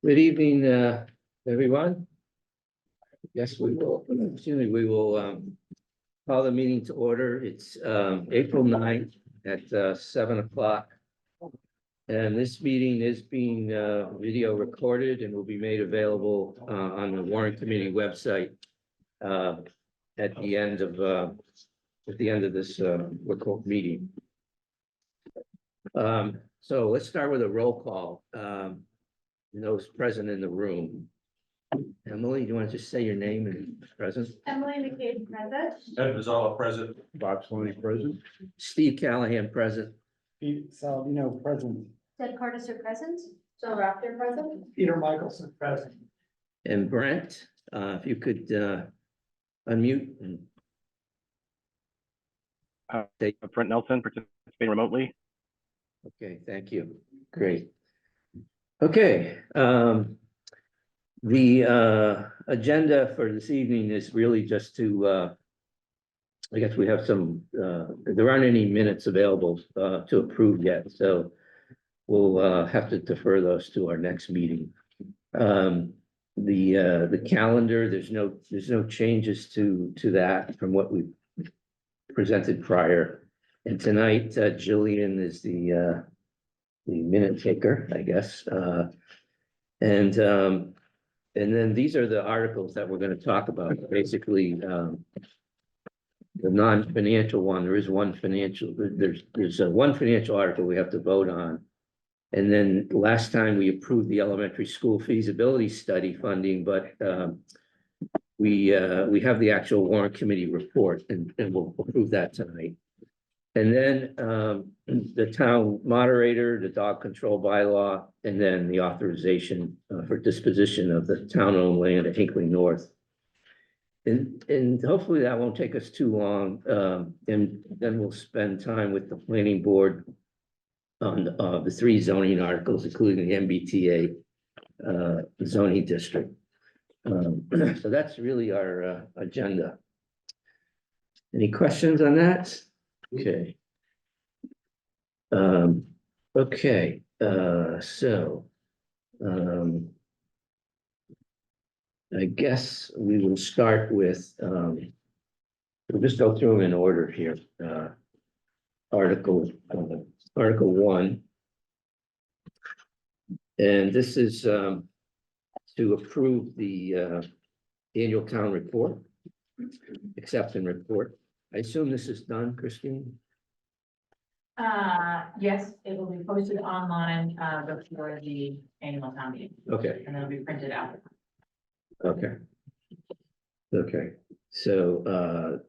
Good evening, everyone. Yes, we will, call the meeting to order. It's April 9th at 7 o'clock. And this meeting is being video recorded and will be made available on the Warrant Committee website at the end of this recorded meeting. So let's start with a roll call. Those present in the room. Emily, do you want to just say your name and present? Emily McCabe, present. Ed Mazzala, present. Bob Slaney, present. Steve Callahan, present. Pete Salvino, present. Ted Carter, present. Jill Raptor, present. Peter Michelson, present. And Brent, if you could unmute and Brent Nelson, participating remotely. okay, thank you. Great. Okay, the agenda for this evening is really just to I guess we have some there aren't any minutes available to approve yet, so we'll have to defer those to our next meeting. The calendar, there's no changes to that from what we presented prior. And tonight Jillian is the minute taker, I guess. And then these are the articles that we're going to talk about. Basically, the non-financial one, there is one financial, there's one financial article we have to vote on. And then last time we approved the elementary school feasibility study funding, but we have the actual Warrant Committee report and we'll approve that tonight. And then the town moderator, the dog control bylaw, and then the authorization for disposition of the town-owned land at Hinkley North. And hopefully that won't take us too long. And then we'll spend time with the planning board on the three zoning articles, including the MBTA zoning district. So that's really our agenda. Any questions on that? Okay. Okay, so I guess we will start with we'll just go through them in order here. Article 1. And this is to approve the annual town report, accept and report. I assume this is done, Christine? Yes, it will be posted online, before the annual town meeting, Okay, and it'll be printed out. okay. Okay, so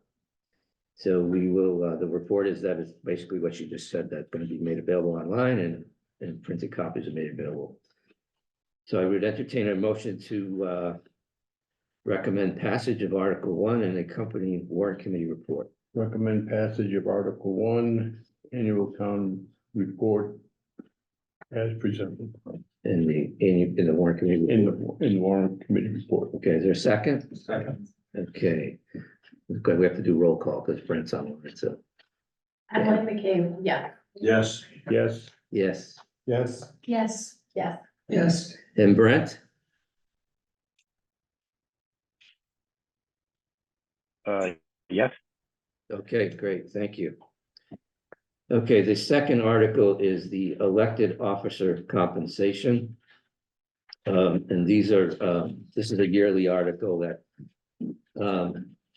so we will, the report is that it's basically what you just said, that's going to be made available online and printed copies are made available. So I would entertain a motion to recommend passage of Article 1 and accompanying Warrant Committee report. Recommend passage of Article 1, annual town report as presented In the Warrant Committee. in report. the Warrant Committee report. Okay, is there a second? Second. Okay. Good, we have to do roll call because Brent's on it, so, Emily McCabe, yeah. Yes. Yes. yes. Yes. Yes. Yes. Yes. And Brent? Yes. Okay, great, thank you. Okay, the second article is the elected officer compensation. And these are, this is a yearly article that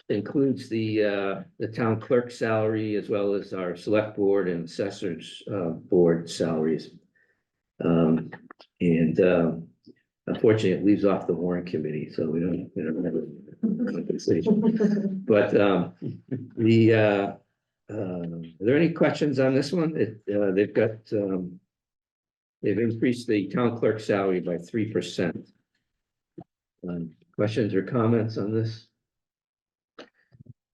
includes the town clerk salary as well as our select board and assessors board salaries. Unfortunately, it leaves off the Warrant Committee, so we don't have a compensation. But are there any questions on this one? They've got they've increased the town clerk salary by 3%. Questions or comments on this?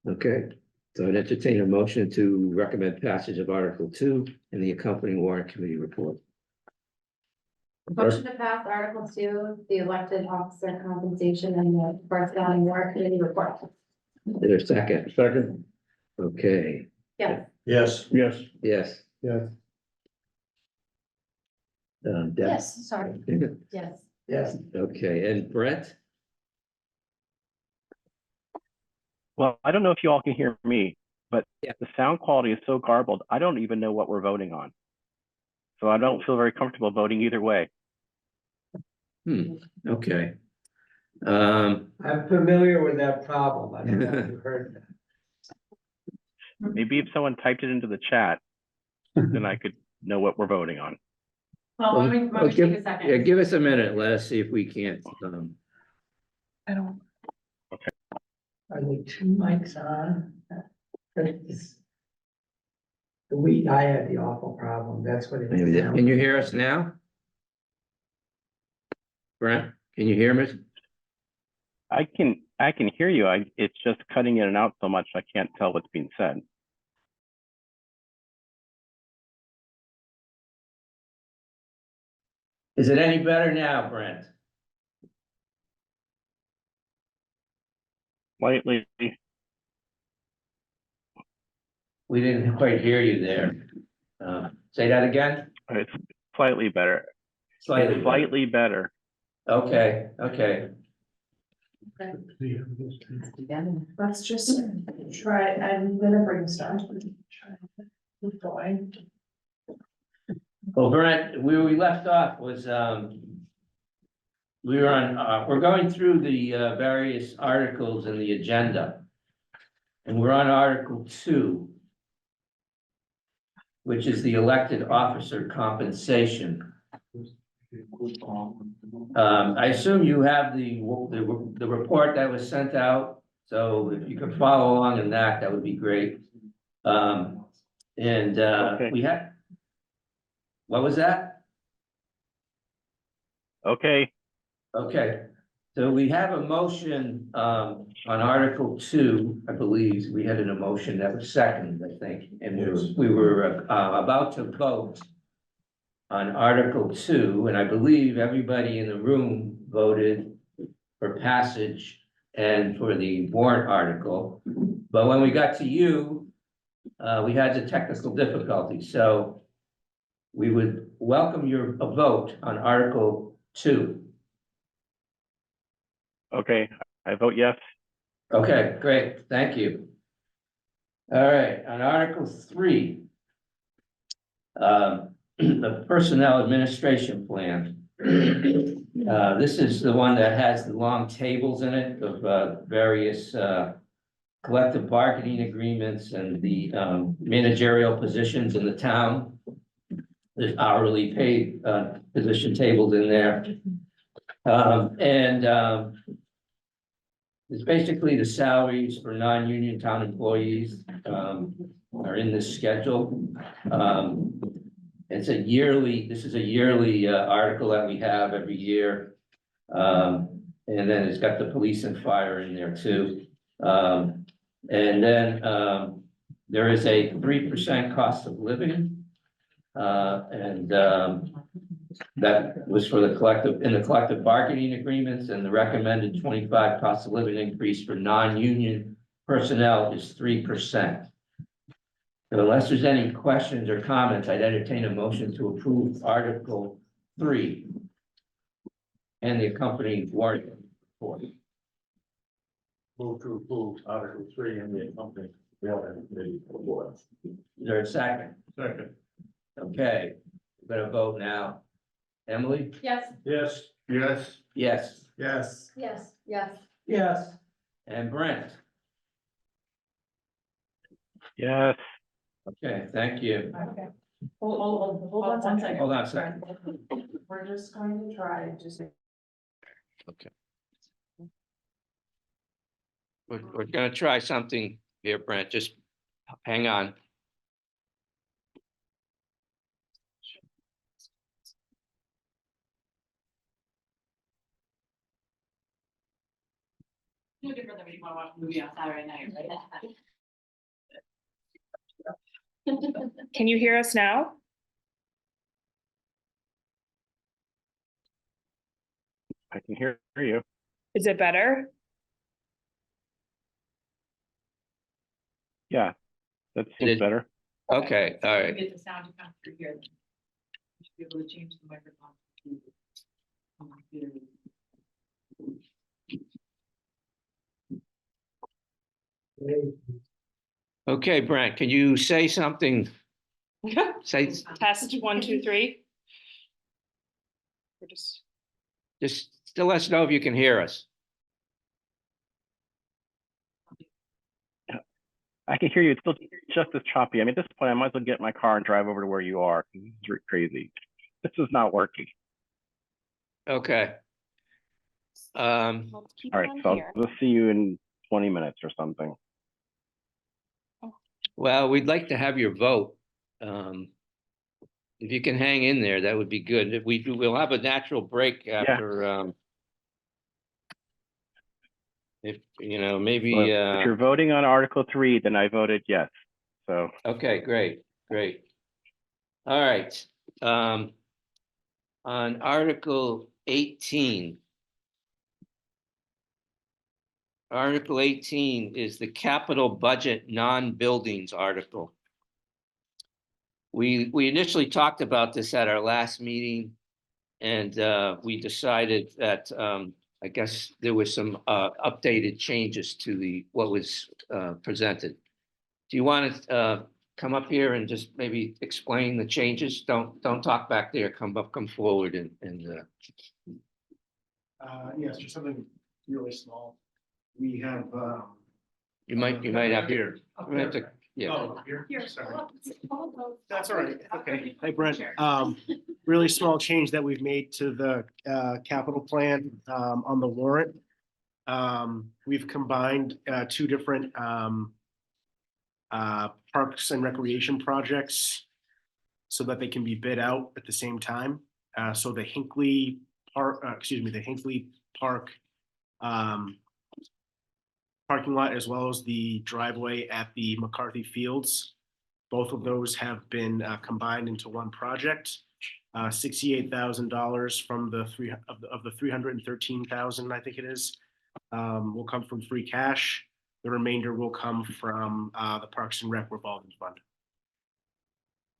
Okay, so I'd entertain a motion to recommend passage of Article 2 and the accompanying Warrant Committee report. Motion to pass Article 2, the elected officer compensation and the corresponding Warrant Committee report. Is there a second? Second. Okay, Yes. Yes. Yes. yes. Yes. Deb? Yes, sorry. And Yes. Yes. Okay, and Brent? Well, I don't know if you all can hear me, but Yeah. the sound quality is so garbled, I don't even know what we're voting on. So I don't feel very comfortable voting either way. Okay. I'm familiar with that problem. I don't know if you heard that. Maybe if someone typed it into the chat, then I could know what we're voting on. Well, Well, let me well, take a yeah, second. give us a minute. Let us see if we can't. I don't. Are there two mics on? The week I had the awful problem, that's what it Maybe that- Can you hear us now? Brent, can you hear me? I can hear you. It's just cutting in and out so much I can't tell what's being said. Is it any better now, Brent? Slightly. We didn't quite hear you there. Say that again? It's slightly better. Slightly. It's slightly better. Okay, okay. Let's just try, I'm gonna brainstorm. Keep going. Well, Brent, where we left off was, we were on, we're going through the various articles in the agenda. And we're on Article 2, which is the elected officer compensation. I assume you have the report that was sent out, so if you could follow along in that, that would be great. Okay. We had, what was that? Okay. Okay, so we have a motion on Article 2, I believe, we had an emotion that was second, I think, and we were about to vote on Article 2, and I believe everybody in the room voted for passage and for the warrant article. But when we got to you, we had the technical difficulty, so we would welcome your vote on Article 2. Okay. I vote yes. Okay, great, thank you. All right, on Article 3. The Personnel Administration Plan. This is the one that has the long tables in it of various collective bargaining agreements and the managerial positions in the town. There's hourly paid position tables in there. It's basically the salaries for non-union town employees are in this schedule. This is a yearly article that we have every year. And then it's got the police and fire in there too. And then there is a 3% cost of living. That was for the collective bargaining agreements, and the recommended 25 cost of living increase for non-union personnel is 3%. So unless there's any questions or comments, I'd entertain a motion to approve Article 3 and the accompanying warrant report. Move to approve Article 3 and the accompanying warrant committee report. Is there a second? Second. Okay, we're gonna vote now. Emily? Yes. Yes. Yes. Yes. Yes. Yes. Yes. Yes. And Brent? Yes. Okay, thank you. Okay. Hold on one second. Hold on a second. We're just going to try, just. Okay. We're gonna try something here, Brent, just hang on. No different than when you want to watch a movie on Saturday night, right? Can you hear us now? I can hear you. Is it better? Yeah. That It seems is- better. Okay, all right. Get the sound to come through here. You should be able to change the microphone. To, Okay, Brent, can you say something? Say, Test 1, 2, 3. We're just to let us know if you can hear us. I can hear you. It's still just as choppy. I mean, at this point, I might as well get in my car and drive over to where you are. This is crazy. This is not working. Okay. Let's keep All it right, on so here. I'll just see you in 20 minutes or something. Well, we'd like to have your vote. If you can hang in there, that would be good. If we'll have a natural break after, if, you know, maybe, Well, if you're voting on Article 3, then I voted yes. So okay, great, great. All right. On Article 18. Article 18 is the capital budget non-buildings article. We initially talked about this at our last meeting, and we decided that I guess there was some updated changes to what was presented. Do you want to come up here and just maybe explain the changes? Don't talk back there. Come forward and Yes, just something really small. We have, you might have here. you might have to, yeah. Oh, here, Here, sorry. hold on. That's all right. Okay. Hi, Brent. Really small change that we've made to the capital plan on the warrant. We've combined two different parks and recreation projects so that they can be bid out at the same time. So the Hinckley Park, the Hinckley Park parking lot, as well as the driveway at the McCarthy Fields. Both of those have been combined into one project. $68,000 from the of the 313,000, I think it is, will come from free cash. The remainder will come from the Parks and Rec revolving fund.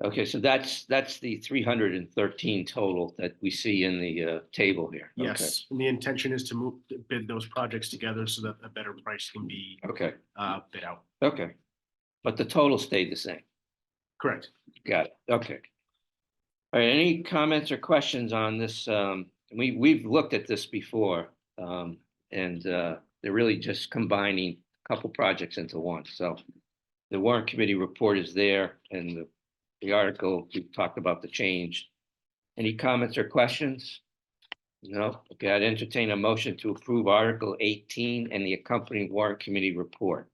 Okay, so that's the 313 total that we see in the table here. Yes, and the intention is to bid those projects together so that a better price can be Okay, bid out. okay. But the total stayed the same. Correct. Got it. Okay. All right, any comments or questions on this? We've looked at this before, and they're really just combining a couple projects into one. So the Warrant Committee report is there, and the article, we talked about the change. Any comments or questions? No? Okay, I'd entertain a motion to approve Article 18 and the accompanying Warrant Committee report.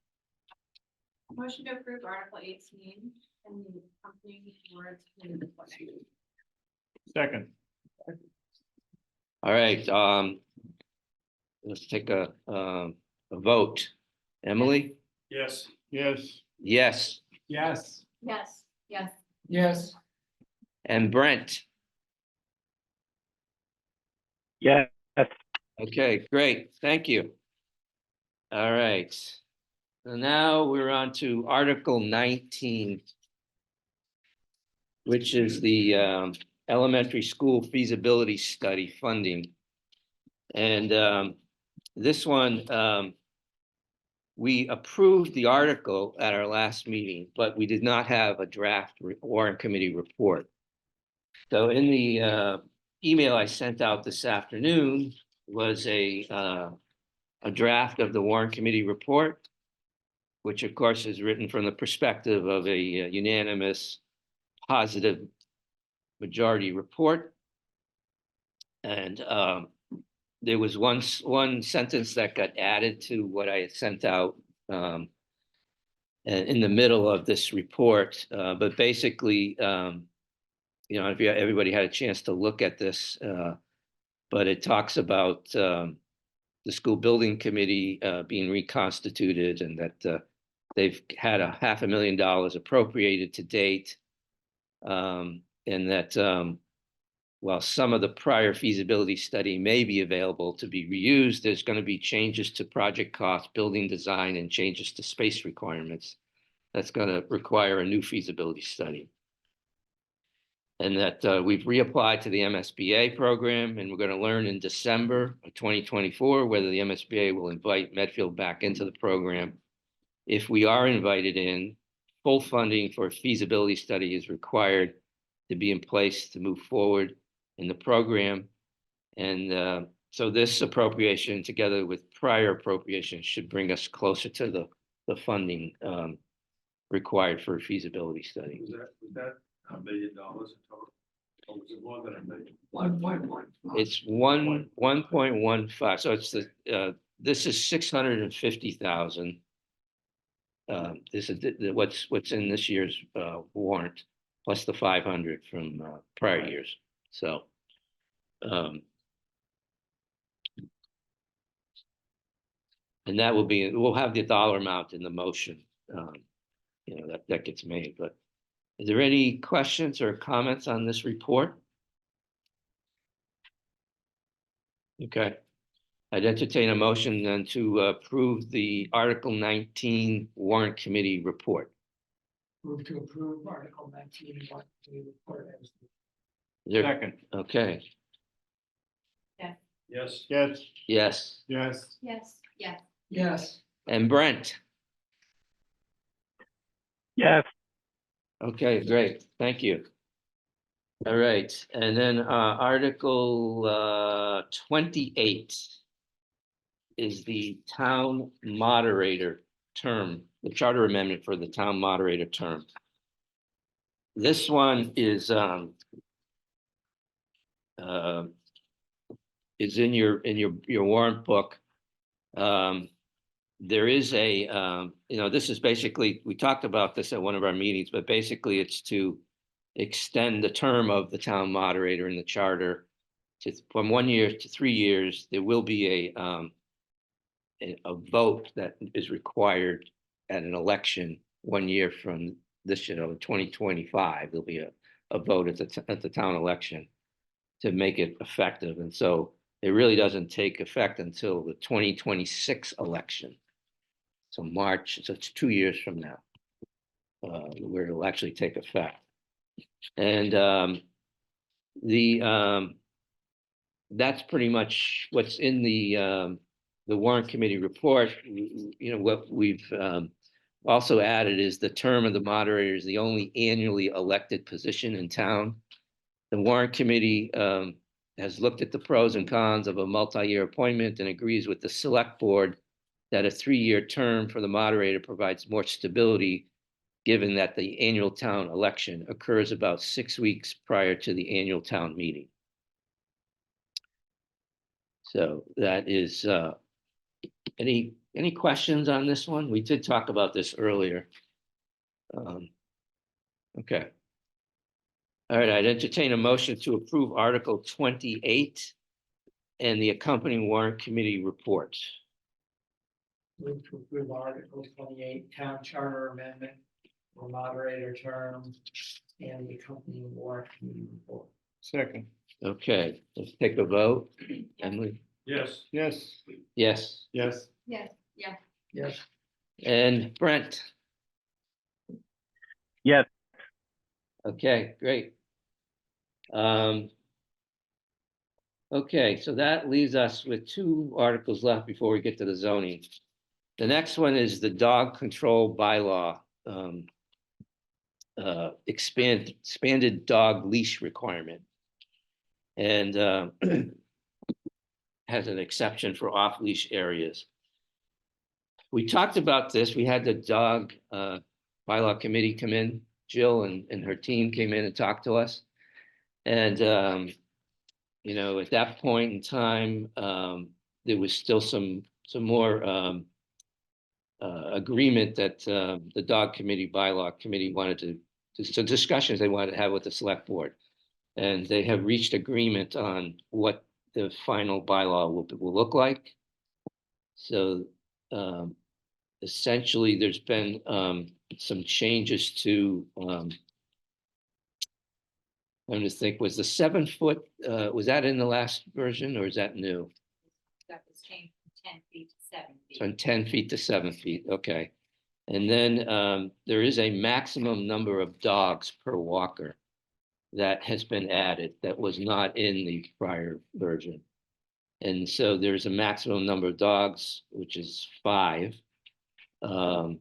Motion to approve Article 18 and the accompanying warrant committee report. Second. All right, let's take a vote. Emily? Yes. Yes. Yes. Yes. Yes, yes. Yes. And Brent? yes, Okay, great. Thank you. All right. So now we're on to Article 19, which is the elementary school feasibility study funding. And this one, we approved the article at our last meeting, but we did not have a draft Warrant Committee report. So in the email I sent out this afternoon was a draft of the Warrant Committee report, which of course is written from the perspective of a unanimous positive majority report. And there was one sentence that got added to what I had sent out in the middle of this report. But basically, you know, if everybody had a chance to look at this, but it talks about the school building committee being reconstituted, and that they've had $500,000 appropriated to date, and that while some of the prior feasibility study may be available to be reused, there's going to be changes to project costs, building design, and changes to space requirements. That's going to require a new feasibility study. And that we've reapplied to the MSBA program, and we're going to learn in December of 2024 whether the MSBA will invite Medfield back into the program. If we are invited in, full funding for a feasibility study is required to be in place to move forward in the program. And so this appropriation, together with prior appropriations, should bring us closer to the funding required for a feasibility study. Was that $1 million in total? Or was it more than $1 million? 1.1. It's 1.15. So it's this is 650,000. This is what's in this year's warrant, plus the 500 from prior years. So and that will be, we'll have the dollar amount in the motion, that gets made. But is there any questions or comments on this report? Okay. I'd entertain a motion then to approve the Article 19 Warrant Committee report. Move to approve Article 19, Warrant Committee report as. Is there- Second. Okay, Yes. Yes. yes. Yes. Yes. Yes. Yes. And Brent? Yes, Okay, great. Thank you. All right, and then Article 28 is the town moderator term, the charter amendment for the town moderator term. This one is in your warrant book. There is a this is basically, we talked about this at one of our meetings, but basically it's to extend the term of the town moderator in the charter from 1 year to 3 years. There will be a vote that is required at an election 1 year from this, 2025. There'll be a vote at the town election to make it effective. And so it really doesn't take effect until the 2026 election. So March, so it's 2 years from now, where it'll actually take effect. And that's pretty much what's in the Warrant Committee report. What we've also added is the term of the moderator is the only annually elected position in town. The Warrant Committee has looked at the pros and cons of a multi-year appointment and agrees with the Select Board that a 3-year term for the moderator provides more stability, given that the annual town election occurs about 6 weeks prior to the annual town meeting. So that is, any questions on this one? We did talk about this earlier. Okay. All right, I'd entertain a motion to approve Article 28 and the accompanying Warrant Committee report. Move to approve Article 28, Town Charter Amendment for moderator term and the accompanying Warrant Committee report. Second. Okay, let's take a vote. Emily? Yes. Yes. Yes. Yes. Yes. Yes. Yes. And Brent? yes, Okay, great. Okay, so that leaves us with 2 articles left before we get to the zoning. The next one is the dog control bylaw, expanded dog leash requirement. And has an exception for off-leash areas. We talked about this. We had the dog bylaw committee come in. Jill and her team came in and talked to us. And, at that point in time, there was still some more agreement that the dog committee, bylaw committee wanted some discussions they wanted to have with the select board. And they have reached agreement on what the final bylaw will look like. So essentially, there's been some changes to, I'm just think, was the 7 foot, was that in the last version or is that new? That was changed from 10 feet to 7 feet. From 10 feet to 7 feet, okay. And then there is a maximum number of dogs per walker that has been added that was not in the prior version. And so there's a maximum number of dogs, which is 5. And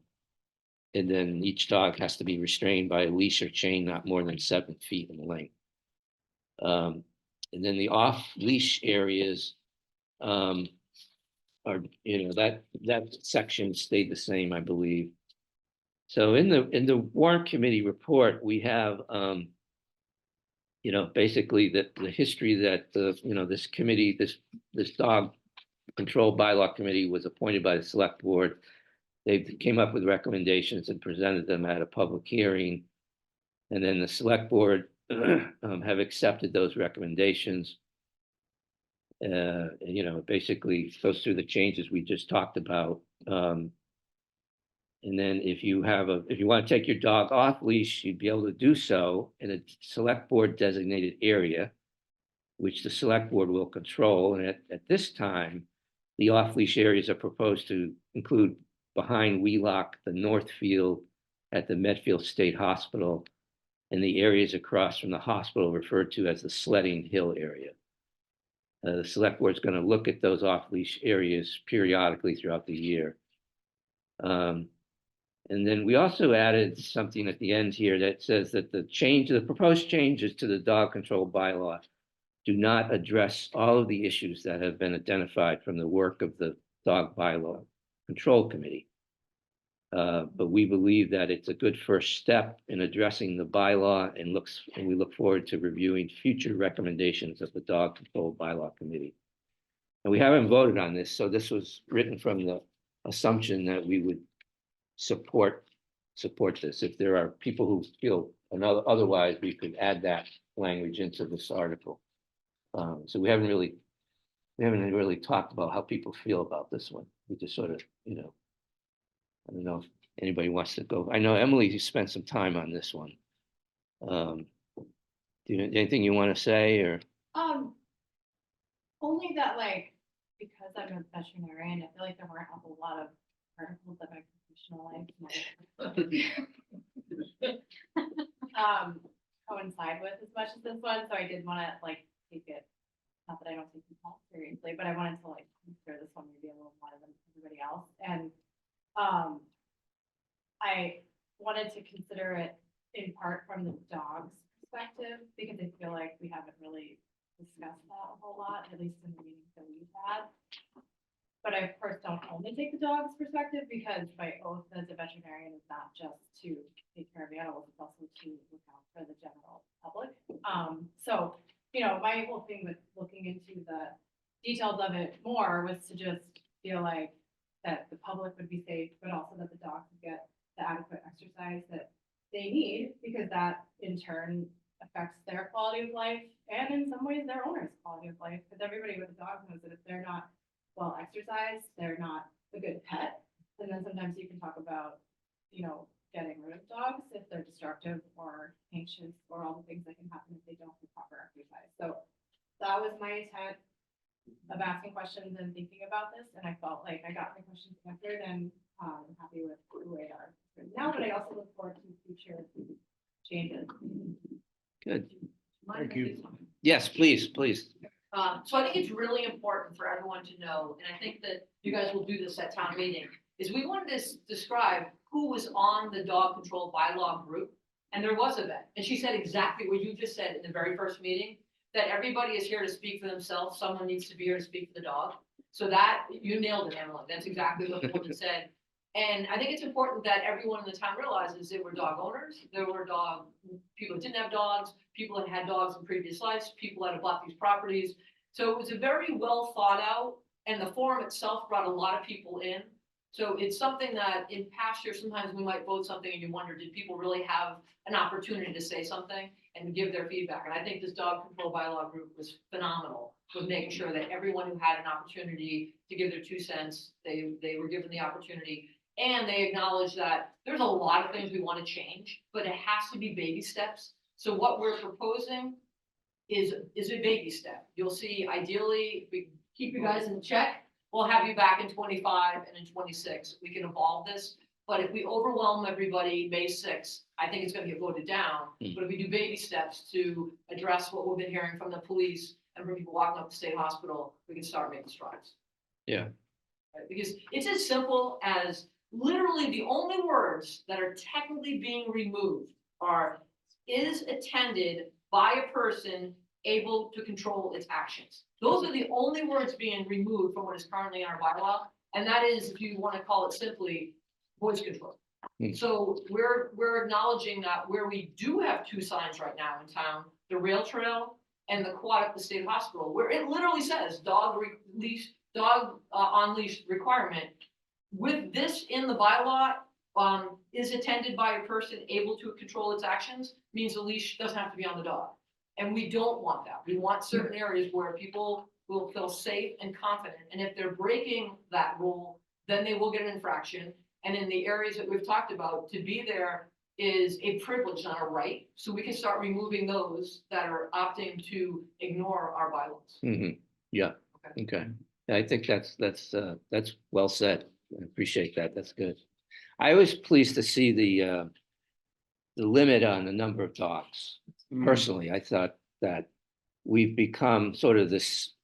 And then each dog has to be restrained by a leash or chain not more than 7 feet in length. And then the off-leash areas are, that section stayed the same, I believe. So in the Warrant Committee report, we have, basically the history that this committee, this dog control bylaw committee was appointed by the select board. They came up with recommendations and presented them at a public hearing. And then the select board have accepted those recommendations. Basically goes through the changes we just talked about. And then if you want to take your dog off leash, you'd be able to do so in a select board designated area, which the select board will control. And at this time, the off leash areas are proposed to include behind Wheelock, the North Field at the Medfield State Hospital, and the areas across from the hospital referred to as the Sledding Hill area. The select board is going to look at those off leash areas periodically throughout the year. And then we also added something at the end here that says that the proposed changes to the dog control bylaw do not address all of the issues that have been identified from the work of the dog bylaw control committee. But we believe that it's a good first step in addressing the bylaw, and we look forward to reviewing future recommendations of the dog control bylaw committee. And we haven't voted on this, so this was written from the assumption that we would support this. If there are people who feel otherwise, we could add that language into this article. So we haven't really talked about how people feel about this one. We just sort of, I don't know if anybody wants to go. I know Emily, you spent some time on this one. Anything you want to say or? Only that, like, because I'm a veterinarian, I feel like there weren't a whole lot of articles that my professional life coincide with as much as this one, so I did want to take it. Not that I don't take them all seriously, but I wanted to consider this one maybe a little more than everybody else, and I wanted to consider it in part from the dog's perspective, because I feel like we haven't really discussed that a whole lot, at least in the meetings that we've had. But I, of course, don't only take the dog's perspective, because my oath as a veterinarian is not just to take care of animals, it's also to look out for the general public. So, my whole thing with looking into the details of it more was to just feel like that the public would be safe, but also that the dogs would get the adequate exercise that they need, because that in turn affects their quality of life, and in some ways their owner's quality of life, because everybody with a dog knows that if they're not well exercised, they're not a good pet. And then sometimes you can talk about, getting rid of dogs if they're destructive or anxious, or all the things that can happen if they don't get proper exercise. So that was my intent of asking questions and thinking about this, and I felt like I got my questions answered, and I'm happy with the way that are now, but I also look forward to future changes. Good. Thank you. Yes, please. So I think it's really important for everyone to know, and I think that you guys will do this at town meeting, is we wanted to describe who was on the dog control bylaw group, and there was a vet. And she said exactly what you just said in the very first meeting, that everybody is here to speak for themselves. Someone needs to be here to speak for the dog. So that, you nailed it, Emily. That's exactly what the woman said. And I think it's important that everyone in the town realizes there were dog owners, there were people who didn't have dogs, people that had dogs in previous lives, people that had bought these properties. So it was a very well thought out, and the forum itself brought a lot of people in. So it's something that in past years, sometimes we might vote something and you wonder, did people really have an opportunity to say something and give their feedback? And I think this dog control bylaw group was phenomenal with making sure that everyone who had an opportunity to give their 2 cents, they were given the opportunity. And they acknowledge that there's a lot of things we want to change, but it has to be baby steps. So what we're proposing is a baby step. You'll see, ideally, if we keep you guys in check, we'll have you back in 25 and in 26. We can evolve this. But if we overwhelm everybody May 6th, I think it's going to get voted down. But if we do baby steps to address what we've been hearing from the police and bring people walking up to state hospital, we can start making strides. Yeah. Right? Because it's as simple as literally the only words that are technically being removed are is attended by a person able to control its actions. Those are the only words being removed from what is currently in our bylaw. And that is, if you want to call it simply, voice control. Hmm. So we're acknowledging that where we do have two signs right now in town, the rail trail and the quad at the state hospital, where it literally says dog on leash requirement. With this in the bylaw, is attended by a person able to control its actions, means the leash doesn't have to be on the dog. And we don't want that. We want certain areas where people will feel safe and confident. And if they're breaking that rule, then they will get an infraction. And in the areas that we've talked about, to be there is a privilege, not a right. So we can start removing those that are opting to ignore our bylaws. Mhm. Yeah, okay. I think that's well said. I appreciate that. That's good. I was pleased to see the limit on the number of dogs. Personally, I thought that we've become sort of this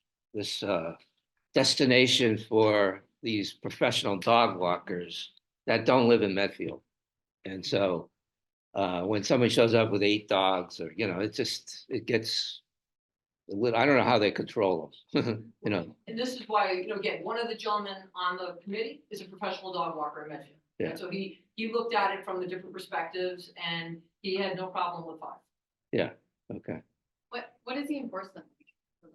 destination for these professional dog walkers that don't live in Medfield. And so when somebody shows up with 8 dogs, or, you know, it gets a little, I don't know how they control them, you know. And this is why, you know, again, one of the gentlemen on the committee is a professional dog walker in Medfield. Yeah. And so he looked at it from the different perspectives and he had no problem with 5. Yeah, okay. What is the enforcement? for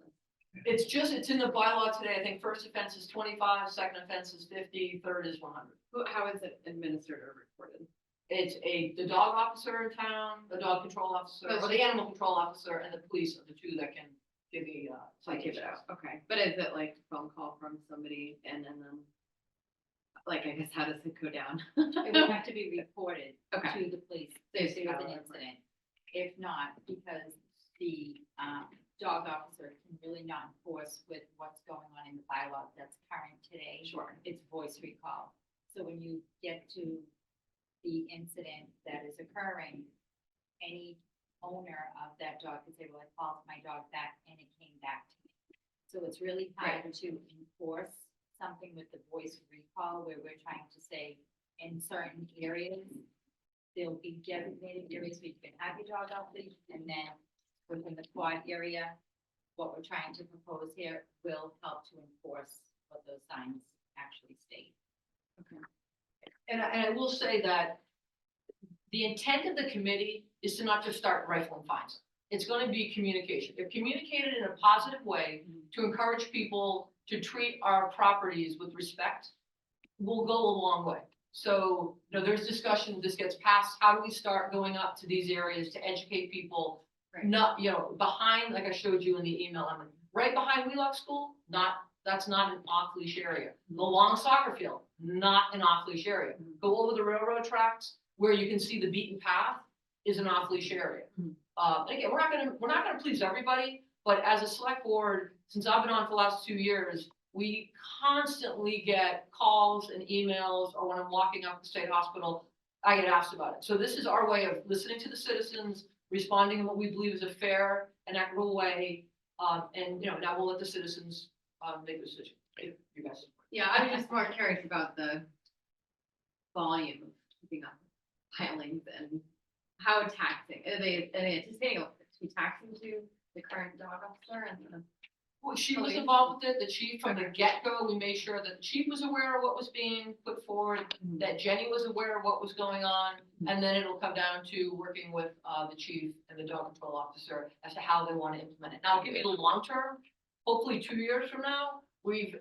this? It's in the bylaw today. I think first offense is 25, second offense is 50, third is 100. How is it administered or reported? It's the dog officer in town, the dog control officer, or the animal control officer, and the police are the two that can give the citation. Okay, but is it like a phone call from somebody and then, like, I guess, how does it go down? It would have to be reported Okay. to the police So if there was an you- incident. If not, because the dog officer can really not enforce with what's going on in the bylaw that's current today. Sure. It's voice recall. So when you get to the incident that is occurring, any owner of that dog could say, well, I called my dog back and it came back to me. So it's really hard to enforce something with the voice recall where we're trying to say in certain areas, there'll be designated areas where you can have your dog off leash, and then within the quad area, what we're trying to propose here will help to enforce what those signs actually state. And I will say that the intent of the committee is to not just start rifling fines. It's going to be communication. If communicated in a positive way to encourage people to treat our properties with respect, will go a long way. So, you know, there's discussion, this gets passed, how do we start going up to these areas to educate people? Right. Not, you know, behind, like I showed you in the email, I'm like, right behind Wheelock School, that's not an off-leash area. The long soccer field, not an off-leash area. Go over the railroad tracks where you can see the beaten path is an off-leash area. Again, we're not gonna please everybody, but as a select board, since I've been on for the last 2 years, we constantly get calls and emails, or when I'm walking up the state hospital, I get asked about it. So this is our way of listening to the citizens, responding in what we believe is a fair and equitable way. And, you know, now we'll let the citizens make a decision. If you guys. Yeah, I'm just more curious about the volume of keeping up pilings and how taxing, are they anticipating to be taxing to the current dog officer and the. Well, she was involved with it, the chief from the get-go. We made sure that the chief was aware of what was being put forward, that Jenny was aware of what was going on, and then it'll come down to working with the chief and the dog control officer as to how they want to implement it. Now, I'll give you the long term, hopefully 2 years from now, we've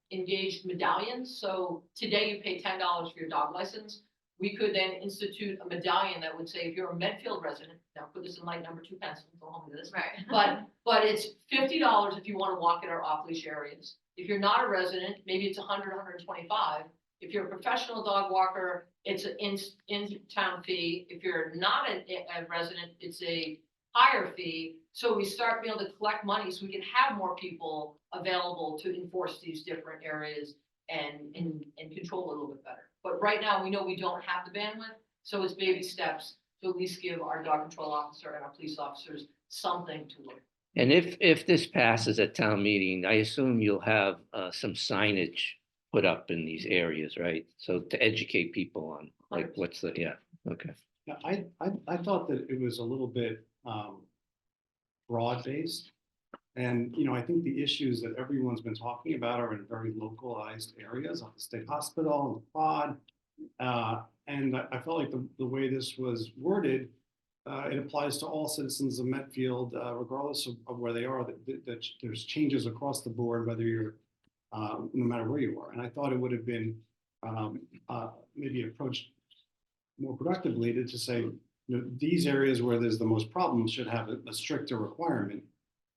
engaged medallions. So today you pay $10 for your dog license. We could then institute a medallion that would say, if you're a Medfield resident, now put this in light number 2 pencils, don't hold me to this. Right. But it's $50 if you want to walk in our off-leash areas. If you're not a resident, maybe it's 100, 125. If you're a professional dog walker, it's an in-town fee. If you're not a resident, it's a higher fee. So we start being able to collect money so we can have more people available to enforce these different areas and control a little bit better. But right now, we know we don't have the bandwidth, so it's baby steps to at least give our dog control officer and our police officers something to work. And if this passes at town meeting, I assume you'll have some signage put up in these areas, right? So to educate people on like what's the, yeah, okay. Yeah, I thought that it was a little bit broad-based. And, I think the issues that everyone's been talking about are in very localized areas, like the state hospital and the quad. And I felt like the way this was worded, it applies to all citizens of Medfield, regardless of where they are, that there's changes across the board, whether you're, no matter where you are. And I thought it would have been maybe approached more productively to say, these areas where there's the most problems should have a stricter requirement,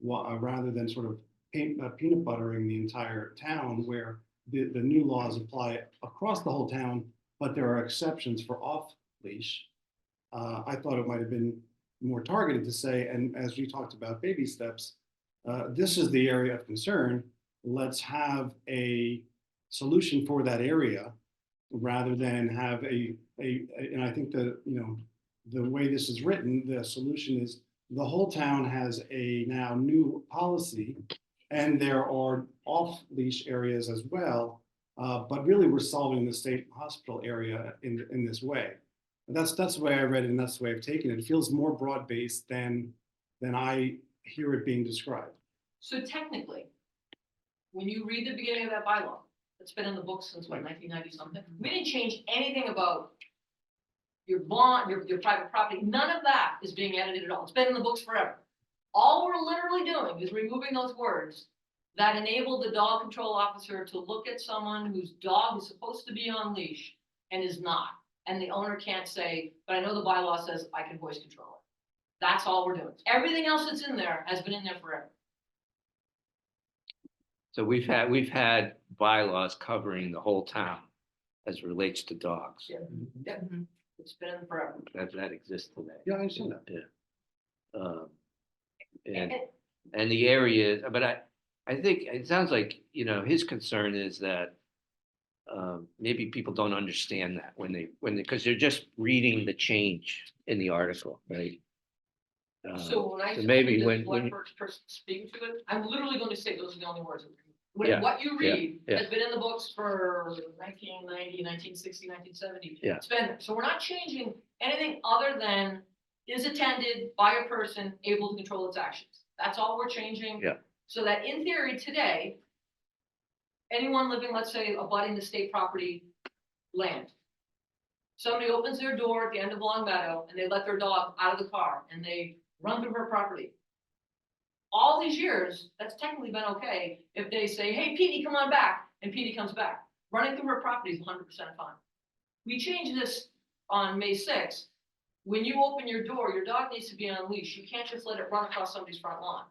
rather than sort of peanut buttering the entire town, where the new laws apply across the whole town, but there are exceptions for off leash. I thought it might have been more targeted to say, and as we talked about baby steps, this is the area of concern. Let's have a solution for that area, rather than have and I think the way this is written, the solution is the whole town has a now new policy, and there are off-leash areas as well. But really, we're solving the state hospital area in this way. And that's the way I read it, and that's the way I've taken it. It feels more broad-based than I hear it being described. So technically, when you read the beginning of that bylaw, it's been in the books since what, 1990 something? We didn't change anything about your bond, your private property. None of that is being edited at all. It's been in the books forever. All we're literally doing is removing those words that enable the dog control officer to look at someone whose dog is supposed to be on leash and is not. And the owner can't say, but I know the bylaw says I can voice control it. That's all we're doing. Everything else that's in there has been in there forever. So we've had bylaws covering the whole town as it relates to dogs. Yeah. Yeah. It's been in forever. That exists today. Yeah, I understand that. Yeah. And the area, but I think it sounds like, his concern is that maybe people don't understand that because they're just reading the change in the article, right? So when I so maybe see when this one person speaking to it, I'm literally going to say those are the only words. Yeah, What you read yeah. has been in the books for 1990, 1960, 1970. Yeah. It's been there. So we're not changing anything other than is attended by a person able to control its actions. That's all we're changing. Yeah. So that in theory today, anyone living, let's say, abutting the state property land, somebody opens their door at the end of Long Meadow and they let their dog out of the car and they run through her property. All these years, that's technically been okay if they say, hey, Petey, come on back, and Petey comes back. Running through her property is 100% fine. We changed this on May 6th. When you open your door, your dog needs to be on leash. You can't just let it run across somebody's front lawn,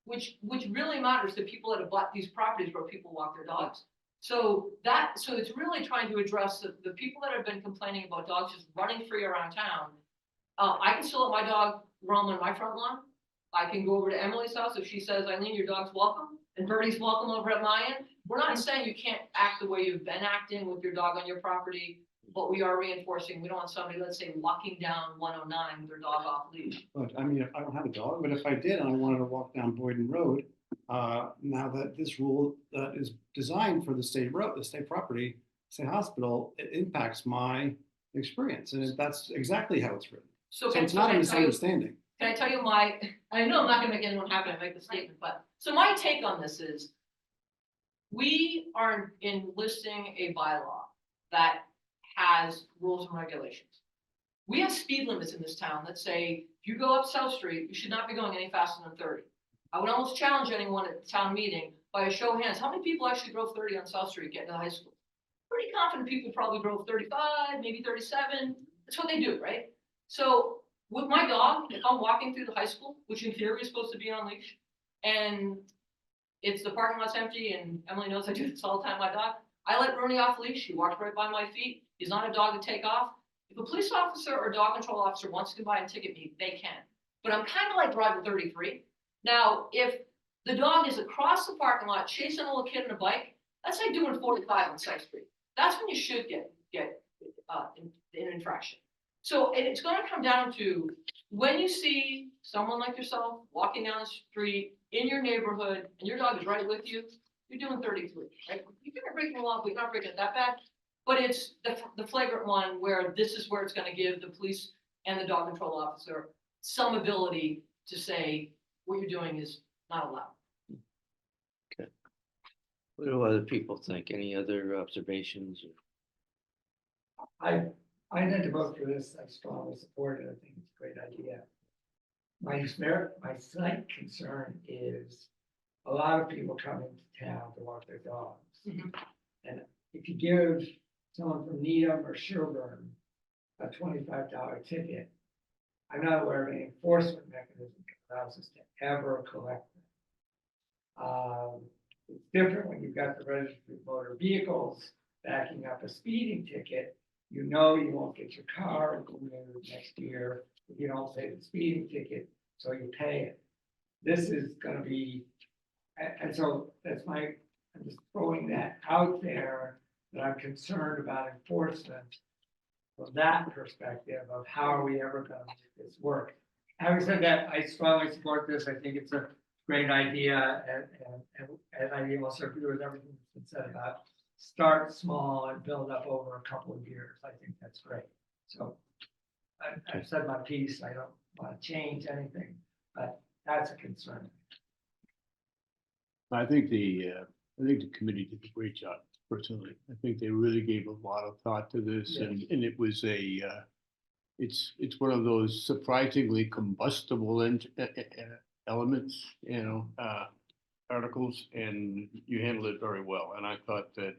which really matters to people that abut these properties where people walk their dogs. So it's really trying to address the people that have been complaining about dogs just running free around town. I can still let my dog roam on my front lawn. I can go over to Emily's house if she says, Eileen, your dog's welcome, and Birdie's welcome over at my end. We're not saying you can't act the way you've been acting with your dog on your property, but we are reinforcing, we don't want somebody, let's say, walking down 109 with their dog off leash. But I mean, I don't have a dog, but if I did and I wanted to walk down Boyden Road, now that this rule is designed for the state road, the state property, state hospital, it impacts my experience, and that's exactly how it's written. So it's not a misunderstanding. Can I tell you I know I'm not gonna make anyone happy, I make the statement, but, so my take on this is, we are enlisting a bylaw that has rules and regulations. We have speed limits in this town that say, if you go up South Street, you should not be going any faster than 30. I would almost challenge anyone at the town meeting, by a show of hands, how many people actually drove 30 on South Street getting to high school? Pretty confident people probably drove 35, maybe 37, that's what they do, right? So, with my dog, if I'm walking through the high school, which in theory is supposed to be on leash, and it's the parking lot's empty, and Emily knows I do this all the time, my dog, I let Rooney off leash, he walks right by my feet, he's not a dog to take off. If a police officer or dog control officer wants to come by and ticket me, they can. But I'm kind of like driving 33. Now, if the dog is across the parking lot chasing a little kid on a bike, that's like doing 45 on Sixth Street. That's when you should get an infraction. So it's going to come down to when you see someone like yourself walking down the street in your neighborhood and your dog is right with you, you're doing 33, right? You're gonna break the law, we're not breaking it that bad. But it's the flagrant one where this is where it's gonna give the police and the dog control officer some ability to say, what you're doing is not allowed. What do other people think? Any other observations? I tend to vote for this. I strongly support it. I think it's a great idea. My slight concern is a lot of people come into town to walk their dogs. Mhm. And if you give someone from Needham or Sherburne a $25 ticket, I'm not aware of any enforcement mechanism that allows us to ever collect them. It's different when you've got the registry of motor vehicles backing up a speeding ticket. You know you won't get your car renewed next year if you don't pay the speeding ticket, so you pay it. This is gonna be, and so that's I'm just throwing that out there, that I'm concerned about enforcement from that perspective of how are we ever gonna make this work. Having said that, I strongly support this. I think it's a great idea, and I also agree with everything that's been said about start small and build up over a couple of years. I think that's great. So I've said my piece. I don't want to change anything, but that's a concern. I think the committee did a great job, personally. I think they really gave a lot of thought to this, and it was it's one of those surprisingly combustible elements, articles, and you handled it very well. And I thought that,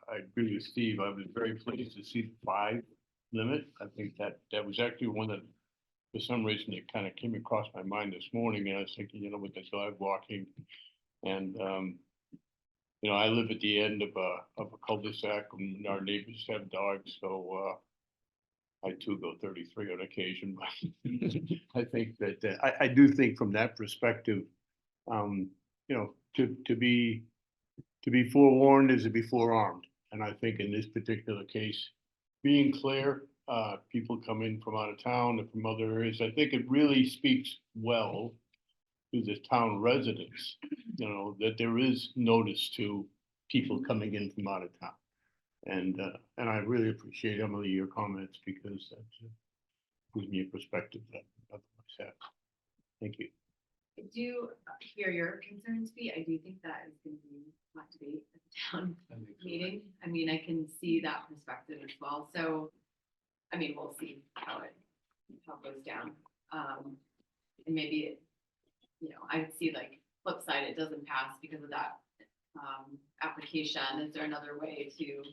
I agree with Steve. I was very pleased to see the 5 limit. I think that was actually one that, for some reason, it kind of came across my mind this morning, and I was thinking, with the dog walking, and I live at the end of a cul-de-sac, and our neighbors have dogs, so I too go 33 on occasion, but I think that I do think from that perspective, to be forewarned is to be forearmed, and I think in this particular case, being clear, people come in from out of town and from other areas. I think it really speaks well to the town residents, that there is notice to people coming in from out of town. And I really appreciate, Emily, your comments, because that gives me a perspective that otherwise have. Thank you. I do hear your concerns, Pete. I do think that is going to be a hot debate at the town meeting. I mean, I can see that perspective as well. So, I mean, we'll see how it goes down. And maybe I'd see like flip side, it doesn't pass because of that application. Is there another way to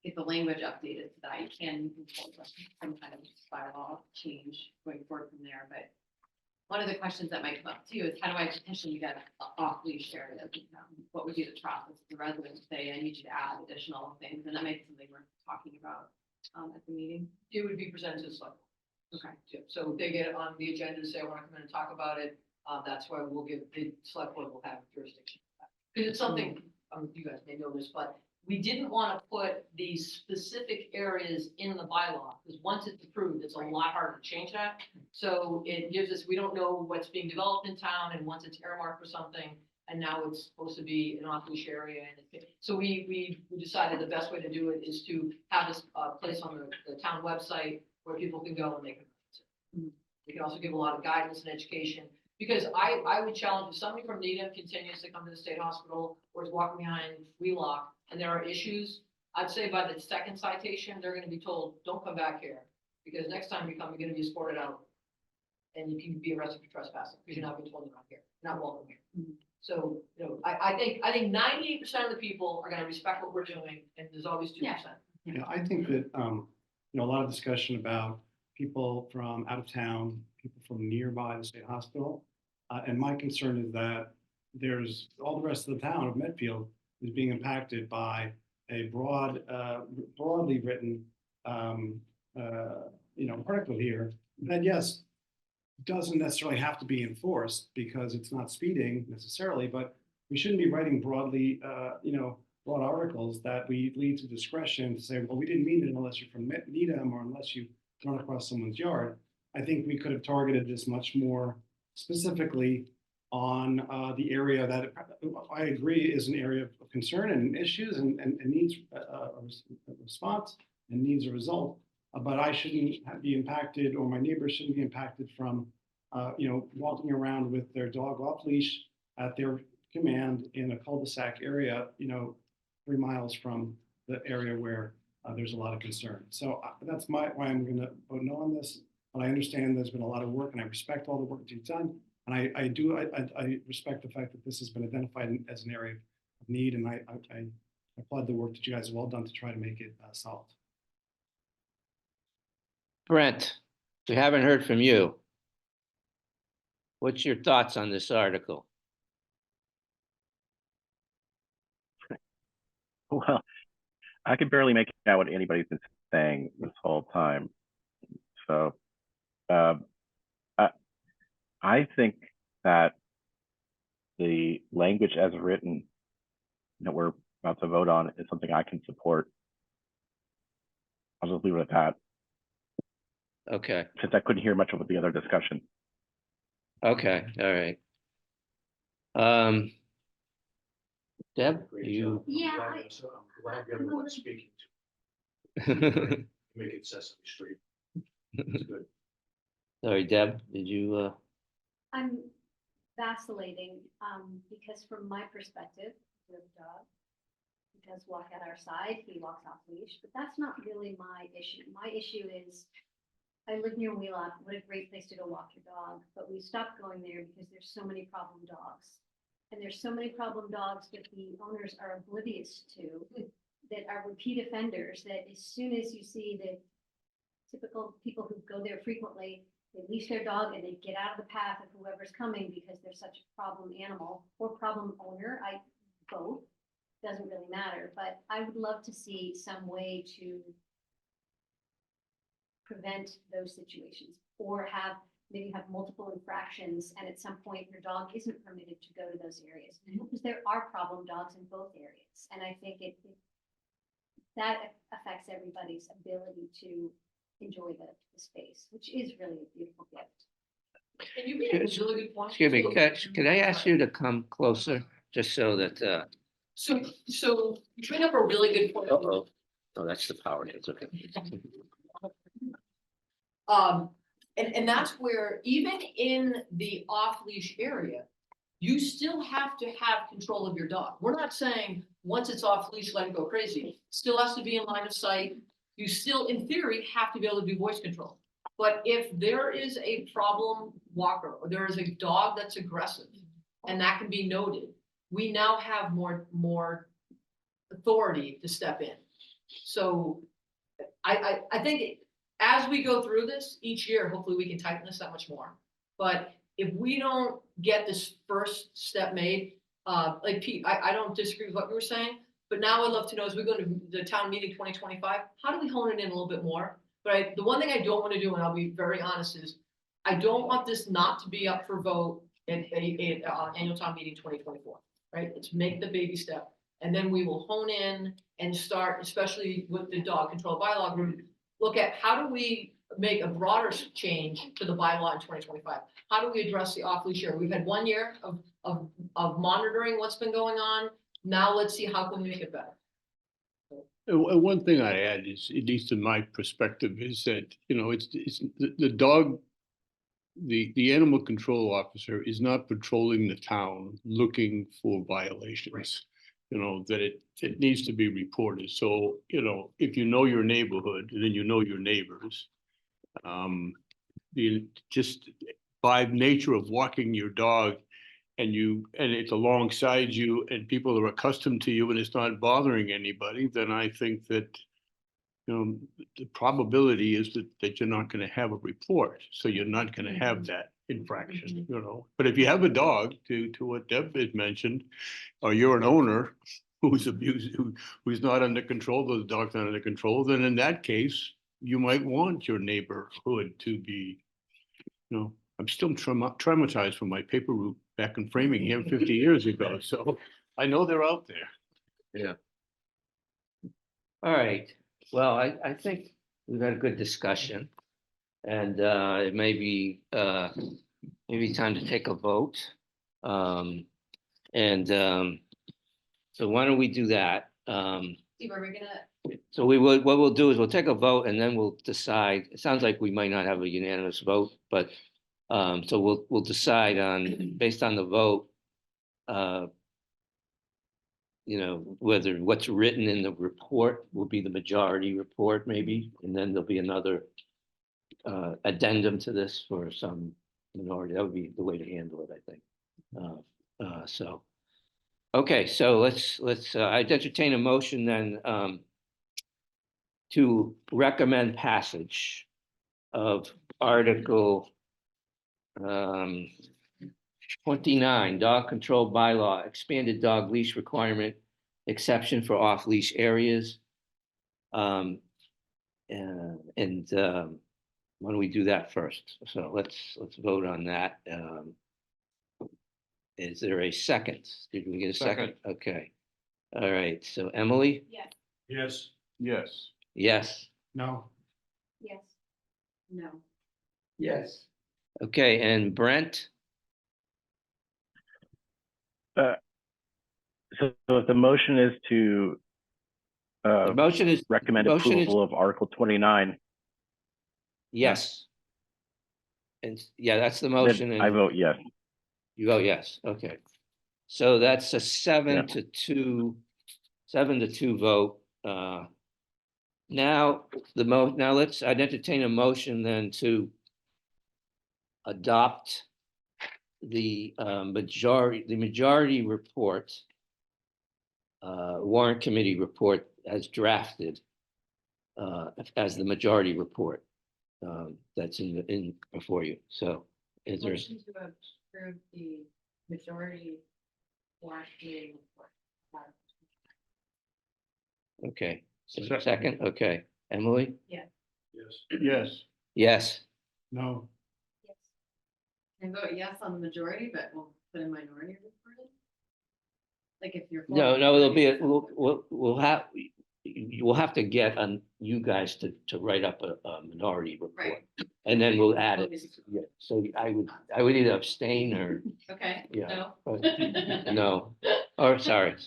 get the language updated so that you can implement some kind of bylaw change going forward from there? But one of the questions that might come up too is, how do I petition you get off-leash area? What would be the process? The residents say, I need you to add additional things, and that might be something we're talking about at the meeting. It would be presented to the select. Okay. Yeah, so if they get it on the agenda and say, I want to come in and talk about it, that's why we'll give, the select board will have jurisdiction. Because it's something, you guys may know this, but we didn't want to put these specific areas in the bylaw, because once it's approved, it's a lot harder to change that. So it gives us, we don't know what's being developed in town, and once it's earmarked for something, and now it's supposed to be an off-leash area. So we decided the best way to do it is to have this place on the town website where people can go and make it. We can also give a lot of guidance and education, because I would challenge, if somebody from Needham continues to come to the state hospital or is walking behind Wheelock and there are issues, I'd say by the second citation, they're gonna be told, don't come back here, because next time you come, you're gonna be escorted out and you can be arrested for trespassing, because you're not being told you're not here, you're not welcome here. So, I think 98% of the people are gonna respect what we're doing, and there's always 2%. Yeah, I think that, a lot of discussion about people from out of town, people from nearby the state hospital. And my concern is that there's all the rest of the town of Medfield is being impacted by a broadly written, article here that, yes, doesn't necessarily have to be enforced because it's not speeding necessarily, but we shouldn't be writing broadly, broad articles that we lead to discretion to say, well, we didn't mean it unless you're from Needham or unless you run across someone's yard. I think we could have targeted this much more specifically on the area that I agree is an area of concern and issues and needs a response and needs a result. But I shouldn't be impacted, or my neighbors shouldn't be impacted from, walking around with their dog off leash at their command in a cul-de-sac area, 3 miles from the area where there's a lot of concern. So that's why I'm going to vote no on this. But I understand there's been a lot of work, and I respect all the work that you've done. And I respect the fact that this has been identified as an area of need, and I applaud the work that you guys have all done to try to make it solved. Brent, we haven't heard from you. What's your thoughts on this article? Well, I could barely make out what anybody's been saying this whole time. So I think that the language as written that we're about to vote on is something I can support. I'll just leave it at that, Okay, since I couldn't hear much of the other discussion. okay, all right. Deb, you, Yeah. I'm glad you're the one speaking to. Make it Sesame Street. It's good. sorry, Deb, did you, I'm vacillating, because from my perspective, we have a dog. He does walk at our side, he walks off leash, but that's not really my issue. My issue is, I live near Wheelock, what a great place to go walk your dog, but we stopped going there because there's so many problem dogs. And there's so many problem dogs that the owners are oblivious to, that are repeat offenders, that as soon as you see the typical people who go there frequently, they leash their dog and they get out of the path of whoever's coming because they're such a problem animal or problem owner. Both, doesn't really matter, but I would love to see some way to prevent those situations, or maybe have multiple infractions, and at some point your dog isn't permitted to go to those areas, because there are problem dogs in both areas. And I think that affects everybody's ability to enjoy the space, which is really a beautiful gift. And you made a really good point. excuse me, could I ask you to come closer, just so that, So you bring up a really good point. oh, that's the power, it's okay. And that's where, even in the off-leash area, you still have to have control of your dog. We're not saying, once it's off-leash, let it go crazy. Still has to be in line of sight. You still, in theory, have to be able to do voice control. But if there is a problem walker, or there is a dog that's aggressive, and that can be noted, we now have more authority to step in. So I think as we go through this each year, hopefully we can tighten this that much more. But if we don't get this first step made, like Pete, I don't disagree with what you were saying, but now I'd love to know, as we go to the town meeting 2025, how do we hone it in a little bit more? But the one thing I don't want to do, and I'll be very honest, is I don't want this not to be up for vote in annual town meeting 2024, right? Let's make the baby step, and then we will hone in and start, especially with the dog control bylaw group, look at how do we make a broader change to the bylaw in 2025? How do we address the off-leash area? We've had 1 year of monitoring what's been going on. Now let's see how can we make it better. One thing I add is, at least in my perspective, is that, it's the dog, the animal control officer is not patrolling the town looking for violations. That it needs to be reported. So, if you know your neighborhood, then you know your neighbors. Just by nature of walking your dog, and it's alongside you, and people are accustomed to you, and it's not bothering anybody, then I think that, the probability is that you're not going to have a report. So you're not going to have that infraction, But if you have a dog, to what Deb had mentioned, or you're an owner who's abused, who's not under control, the dog's not under control, then in that case, you might want your neighborhood to be, I'm still traumatized from my paper route back in Framingham 50 years ago. So I know they're out there. Yeah. All right, well, I think we've had a good discussion, and it may be maybe time to take a vote. So why don't we do that? Steve, are we gonna, So we will, what we'll do is we'll take a vote and then we'll decide. It sounds like we might not have a unanimous vote, but so we'll decide on, based on the vote, you know, whether what's written in the report will be the majority report maybe, and then there'll be another addendum to this for some minority. That would be the way to handle it, I think. So, okay, so let's I'd entertain a motion then to recommend passage of Article 29, dog control bylaw, expanded dog leash requirement, exception for off-leash areas. Why don't we do that first? So let's vote on that. Is there a second? Did we get a second? Okay. All right. So Emily? Yes. Yes. Yes. Yes. No. Yes. no, Yes, Okay. And Brent? So if the motion is to The motion is recommend motion is- approval of Article 29, yes. And yeah, that's the motion. then I And vote yes. you vote yes. Okay. So that's a 7-2 vote. Now now I'd entertain a motion then to adopt the majority report, warrant committee report as drafted, as the majority report, that's in before you. So is there, Motion to approve the majority warrant committee report. okay, so second, okay, Emily? Yes. Yes. Yes, No. Yes. I vote yes on the majority, but we'll put a minority report in. Like if you're. for no, the there'll be, majority, we'll have, you will have to get on you guys to write up a minority report. Right. And then we'll add it. Yeah, so I would either abstain or, Okay, yeah. no. no, or sorry. That's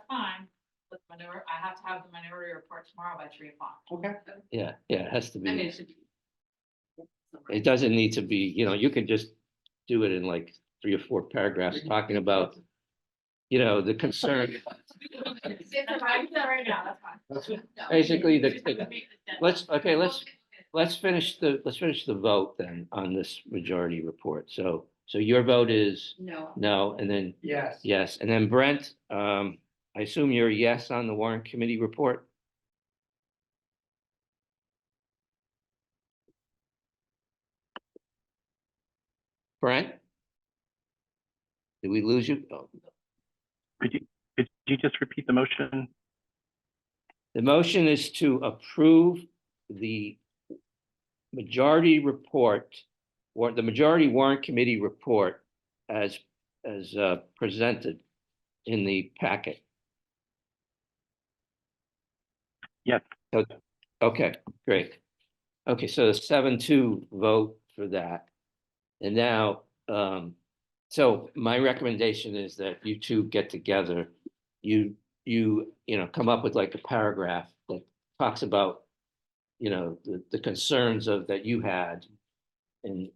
fine. With minority, I have to have the minority report tomorrow by 3:00. Okay. Yeah, it has to I mean, be, it should be. it doesn't need to be, you can just do it in like 3 or 4 paragraphs talking about, the concern. I'm right now, that's fine. Basically, let's finish the vote then on this majority report. So your vote is No. no, and then yes. yes, and then Brent, I assume you're a yes on the warrant committee report? Brent? Did we lose you? Oh, Could you just repeat the motion? the motion is to approve the majority report or the majority warrant committee report as presented in the packet. Yes. Okay, great. Okay, so the 7-2 vote for that. And now, so my recommendation is that you two get together, you come up with like a paragraph that talks about, the concerns that you had, and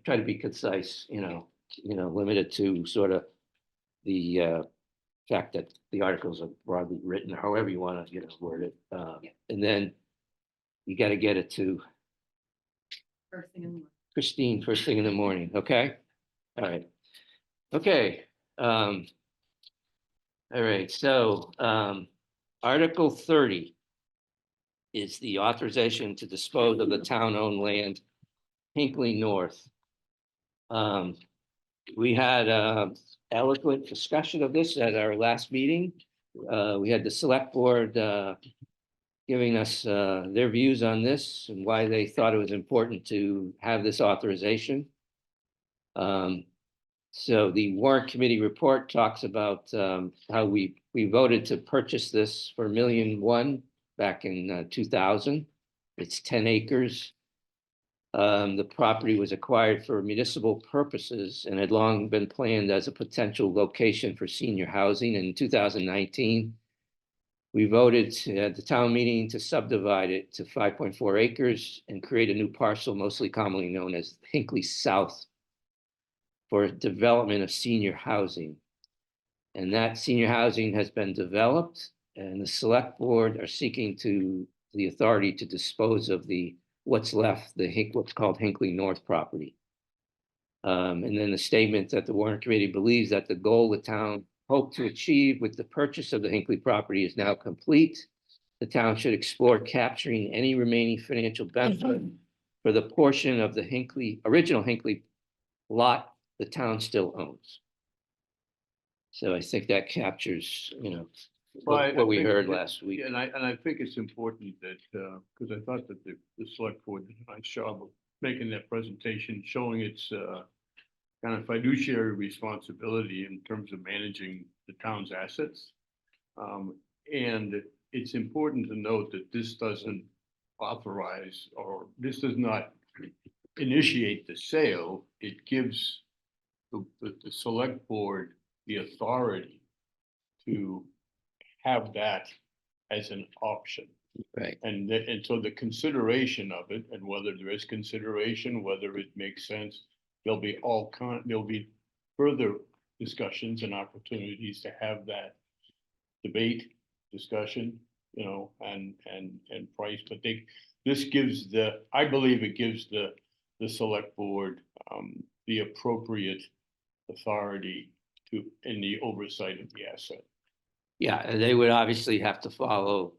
try to be concise, limited to sort of the fact that the articles are broadly written, however you want to, word it. And then you got to get it to First thing in the morning. Christine first thing in the morning, okay? All right. Okay. All right, so Article 30 is the authorization to dispose of the town-owned land, Hinkley North. We had eloquent discussion of this at our last meeting. We had the select board giving us their views on this and why they thought it was important to have this authorization. So the warrant committee report talks about how we voted to purchase this for $1.1 million back in 2000. It's 10 acres. The property was acquired for municipal purposes and had long been planned as a potential location for senior housing. In 2019, we voted at the town meeting to subdivide it to 5.4 acres and create a new parcel, mostly commonly known as Hinckley South, for development of senior housing. And that senior housing has been developed, and the select board are seeking the authority to dispose of what's left, what's called Hinckley North property. And then the statement that the Warrant Committee believes that the goal the town hoped to achieve with the purchase of the Hinckley property is now complete. The town should explore capturing any remaining financial benefit for the portion of the original Hinckley lot the town still owns. So I think that captures, what we heard last week. And I think it's important that, because I thought that the select board did a nice job of making that presentation, showing its kind of fiduciary responsibility in terms of managing the town's assets. And it's important to note that this doesn't authorize, or this does not initiate the sale. It gives the select board the authority to have that as an option. Right. And so the consideration of it, and whether there is consideration, whether it makes sense, there'll be further discussions and opportunities to have that debate, discussion, and price. But I believe it gives the select board the appropriate authority in the oversight of the asset. Yeah, and they would obviously have to follow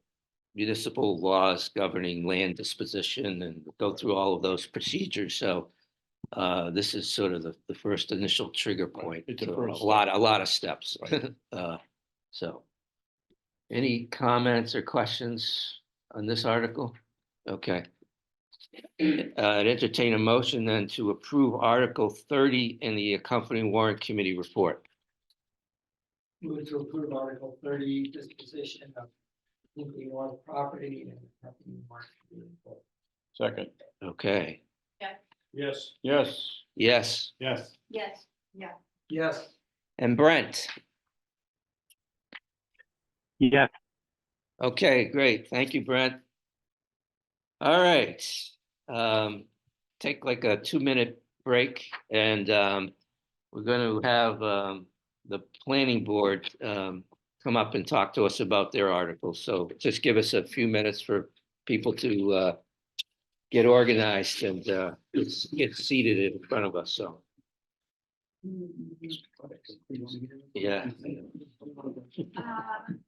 municipal laws governing land disposition and go through all of those procedures. So this is sort of the first initial trigger point. It's a to first a lot of steps. So any comments or questions on this article? Okay. I'd entertain a motion then to approve Article 30 in the accompanying Warrant Committee report. Move to approve Article 30, disposition of Hinckley North property and accompanying Warrant Committee report. Second. Okay. Yes. Yes. Yes. Yes. Yes. Yes. And Brent. Yes. Okay, great. Thank you, Brent. All right. Take like a 2-minute break, and we're going to have the planning board come up and talk to us about their articles. So just give us a few minutes for people to get organized and get seated in front of us. So yeah.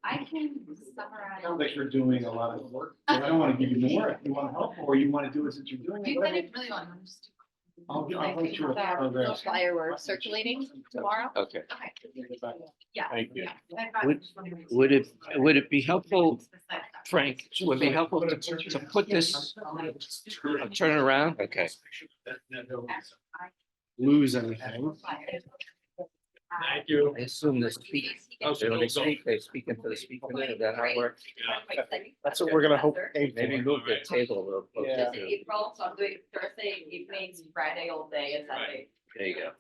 I can summarize. Sounds like you're doing a lot of work. So I don't want to give you more if you want to help, or you want to do it since you're doing Do it. you whatever. really want to just? I'll Like, write you a that paragraph. fireworks circulating tomorrow? Okay. Okay. Yeah. Thank you. Would it be helpful, Frank, would it be helpful to put this, turn it around? Okay. Lose anything. Thank you. I assume the speak, when they speak into the speaker, is that how it works? That's what we're gonna hope. Maybe move the table a little closer Yeah. to, April, so I'm doing Thursday evenings, Friday all day, and Sunday. there you go.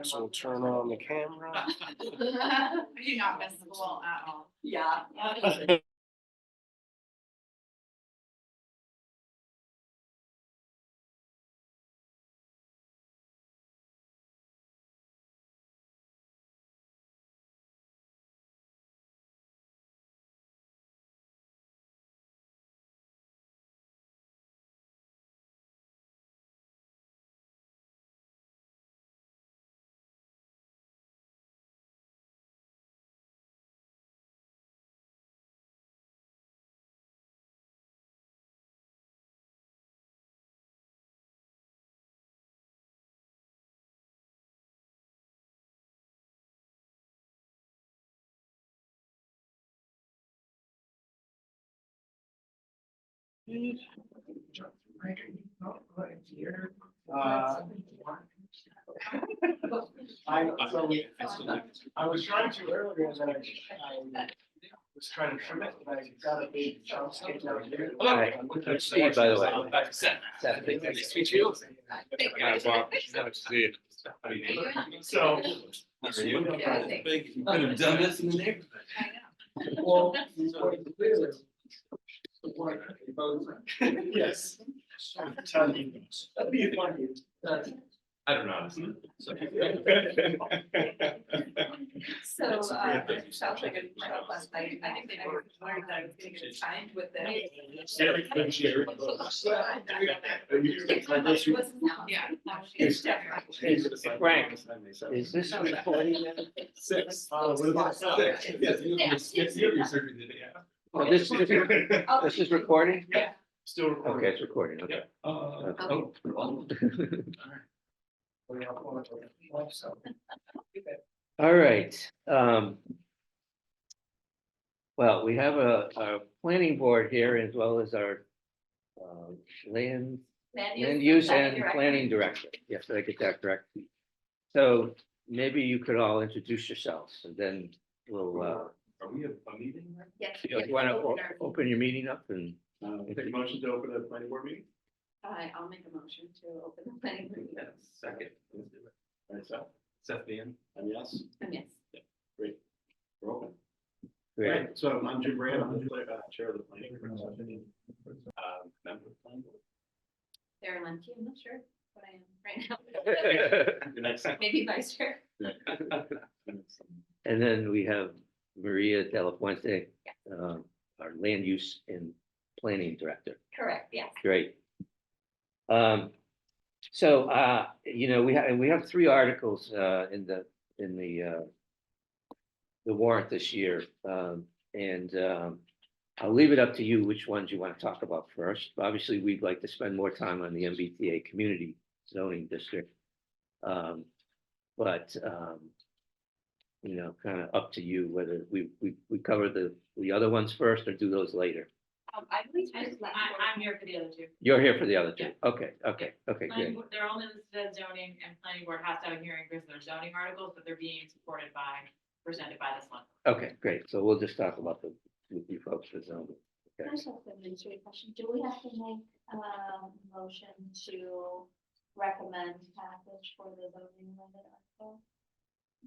So we'll turn on the camera. I do not miss school at all. Yeah. I was trying to earlier, and then was trying to trim it, but I got a big chunk down there. Hi, I'm Steve, by the way. Seth. Nice to meet you. Hi, Bob. Nice to see you. So. Yeah, You could have done this in the neighborhood. Well, yes. That'd be funny. I don't know. So- So, sounds like a job last night. I think they were worried that I was gonna get timed with this. Yeah. It's definitely. Frank, is this recording? Six. What about six? Yes, you're researching the day after. Oh, this is recording? Yeah. Still recording. Okay, it's recording, okay. Oh. All right, well, we have a planning board here as well as our land use and planning director. Yes, did I get that correct? So maybe you could all introduce yourselves and then we'll, Are we a meeting? Yes. you want to open your meeting up and. Take a motion to open the planning board meeting? I'll make a motion to open the planning board. Yeah, second. Let's do it. All right, so Seth Bean, and yes, Yes. we're open. Great. Right, so I'm Jim Brand, I'm the chair of the planning. Member of the planning board. Sarah Lenti, I'm not sure what I am right now. Your next. Maybe vice chair. And then we have Maria De La Fuente, our land use and planning director. Correct, yes. Great. So, we have 3 articles, in the warrant this year. I'll leave it up to you which ones you want to talk about first. Obviously, we'd like to spend more time on the MBTA community zoning district. Kind of up to you whether we cover the other ones first or do those later. I'm here for the other two. You're here for the other 2. Okay, great. They're only listed as zoning and planning board has to have a hearing because they're zoning articles, but they're being presented by this one. Okay, great. So we'll just talk about with you folks for zoning. Can I just ask an administrative question? Do we have to make a motion to recommend package for the zoning amendment article?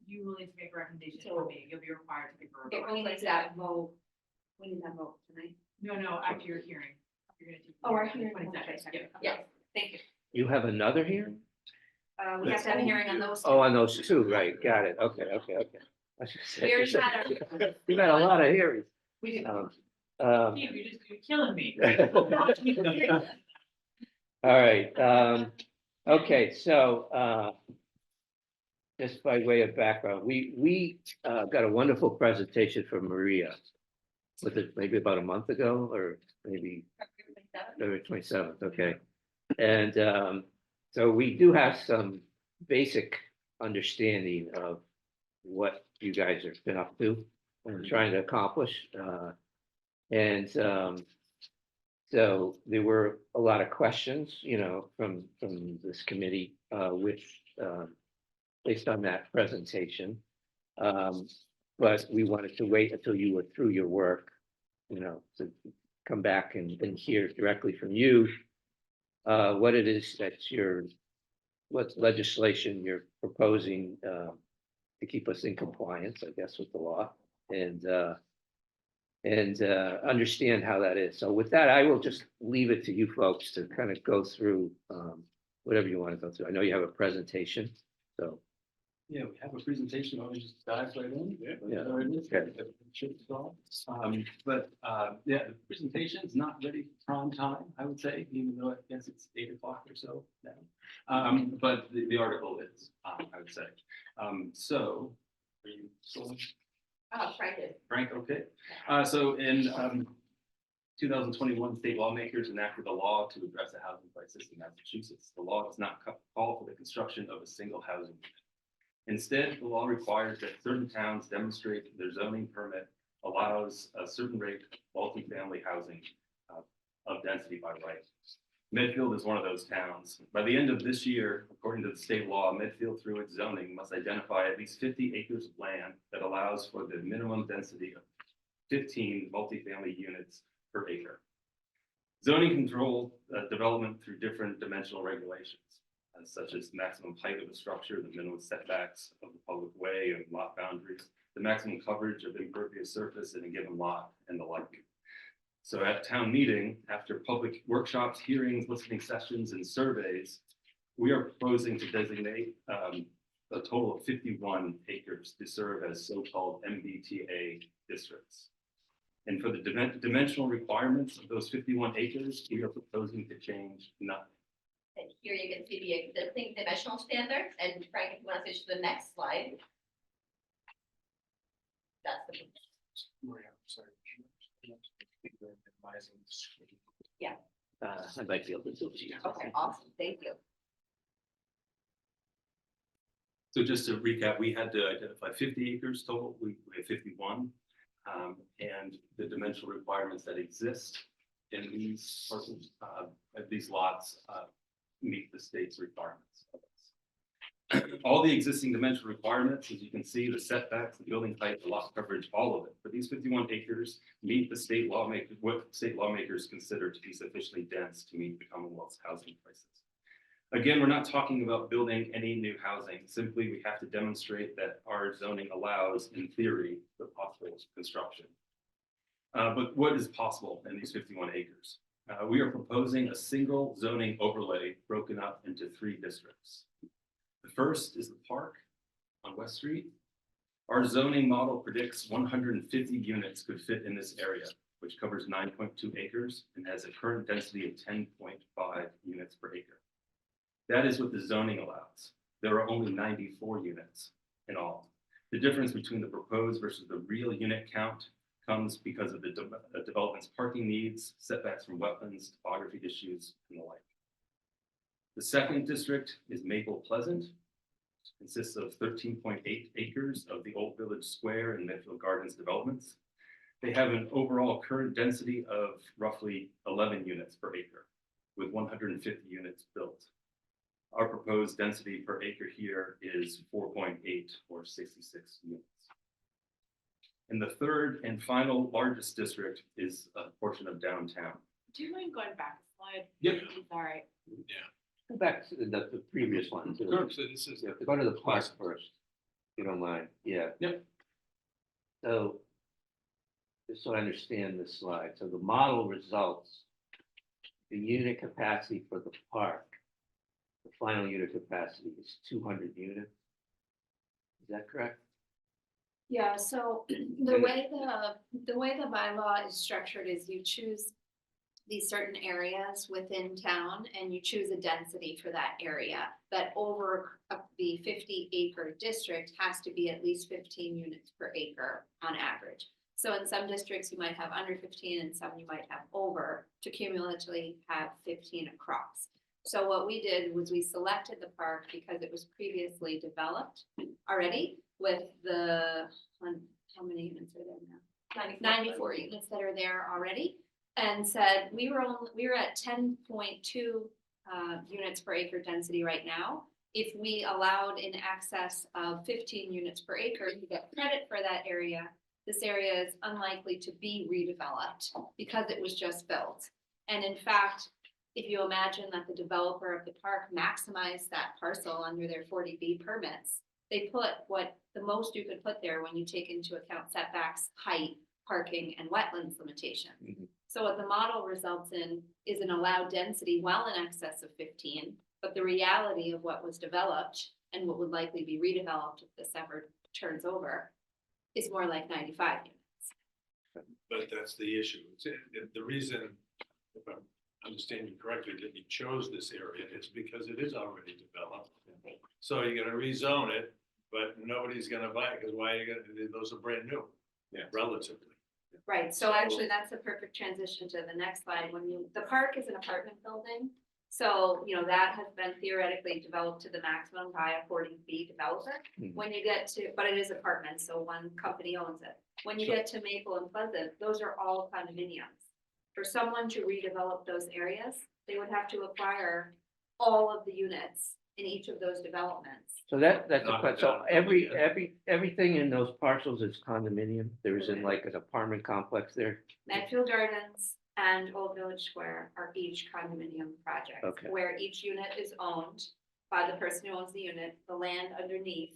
You will need to make a recommendation to me. You'll be required to give a. Okay, we need that vote. We need that vote tonight. No, after your hearing. You're gonna do. Oh, our hearing. 22nd. Yes, thank you. You have another hearing? We have to have a hearing on those. Oh, on those 2, right? Got it. Okay. I should say- We already had We've had a lot of hearings. We did. Um, Steve, you're killing me. All right, okay, so, just by way of background, we got a wonderful presentation from Maria. Was it maybe about a month ago or maybe February 27th, okay. And so we do have some basic understanding of what you guys have been up to and trying to accomplish. So there were a lot of questions, from this committee, which based on that presentation. But we wanted to wait until you were through your work, to come back and hear directly from you what it is that what legislation you're proposing to keep us in compliance, I guess, with the law and understand how that is. So with that, I will just leave it to you folks to kind of go through whatever you want to go through. I know you have a presentation, so. Yeah, we have a presentation, I'll just dive right in. Yeah. Okay. Yeah, the presentation is not ready for prime time, I would say, even though I guess it's 8 o'clock or so now. But the article is, I would say. So, are you still? Oh, Frank is. Frank, okay. So in 2021, state lawmakers enacted a law to address the housing crisis in Massachusetts. The law does not call for the construction of a single housing unit. Instead, the law requires that certain towns demonstrate their zoning permit allows a certain rate of multifamily housing of density by right. Medfield is one of those towns. By the end of this year, according to the state law, Medfield through its zoning must identify at least 50 acres of land that allows for the minimum density of 15 multifamily units per acre. Zoning control development through different dimensional regulations, such as maximum height of the structure, the minimum setbacks of the public way and lot boundaries, the maximum coverage of impervious surface in a given lot, and the like. So at town meeting, after public workshops, hearings, listening sessions, and surveys, we are proposing to designate a total of 51 acres to serve as so-called MBTA districts. And for the dimensional requirements of those 51 acres, we are proposing to change nothing. And here you can see the existing dimensional standards, and Frank, if you want to switch to the next slide. That's the. Maria, sorry. Yeah. I might be able to do it here. Okay, awesome, thank you. So just to recap, we had to identify 50 acres total, we have 51. And the dimensional requirements that exist in these parcels, these lots, meet the state's requirements. All the existing dimensional requirements, as you can see, the setbacks, the building height, the lot coverage, all of it. But these 51 acres meet the state lawmakers, what state lawmakers consider to be sufficiently dense to meet the Commonwealth's housing crisis. Again, we're not talking about building any new housing. Simply, we have to demonstrate that our zoning allows, in theory, the possible construction. But what is possible in these 51 acres? We are proposing a single zoning overlay broken up into 3 districts. The first is the park on West Street. Our zoning model predicts 150 units could fit in this area, which covers 9.2 acres and has a current density of 10.5 units per acre. That is what the zoning allows. There are only 94 units in all. The difference between the proposed versus the real unit count comes because of the development's parking needs, setbacks from wetlands, topography issues, and the like. The second district is Maple Pleasant. It consists of 13.8 acres of the Old Village Square and Medfield Gardens developments. They have an overall current density of roughly 11 units per acre, with 150 units built. Our proposed density per acre here is 4.8 or 66 units. And the third and final largest district is a portion of downtown. Do you mind going back a slide? Yep. Sorry. Go back to the previous one. To Sure, so this is. go to the park first, if you don't mind. Yeah. Yep. So, just so I understand this slide, so the model results, the unit capacity for the park, the final unit capacity is 200 units. Is that correct? Yeah, so the way the bylaw is structured is you choose these certain areas within town and you choose a density for that area. That over the 50-acre district has to be at least 15 units per acre on average. So in some districts you might have under 15 and some you might have over to cumulatively have 15 across. So what we did was we selected the park because it was previously developed already with the, how many units are there now? 94 units that are there already, and said we were at 10.2 units per acre density right now. If we allowed in excess of 15 units per acre, you get credit for that area. This area is unlikely to be redeveloped because it was just built. And in fact, if you imagine that the developer of the park maximized that parcel under their 40B permits, they put what the most you could put there when you take into account setbacks, height, parking, and wetlands limitation. Mhm. So what the model results in is an allowed density well in excess of 15, but the reality of what was developed and what would likely be redeveloped if this ever turns over is more like 95 units. But that's the issue. The reason, if I'm understanding correctly, that you chose this area is because it is already developed. So you're gonna rezone it, but nobody's gonna buy it, because why are you gonna, those are brand new. Yeah. Relatively. Right, so actually that's a perfect transition to the next slide. The park is an apartment building. So, that has been theoretically developed to the maximum by a 40B developer. Mhm. When you get to, but it is apartments, so one company owns it. When you get to Maple and Pleasant, those are all condominiums. For someone to redevelop those areas, they would have to acquire all of the units in each of those developments. So that's a Knock it question. So down. everything in those parcels is condominium? There isn't like an apartment complex there? Medfield Gardens and Old Village Square are each condominium projects. Okay. Where each unit is owned by the person who owns the unit, the land underneath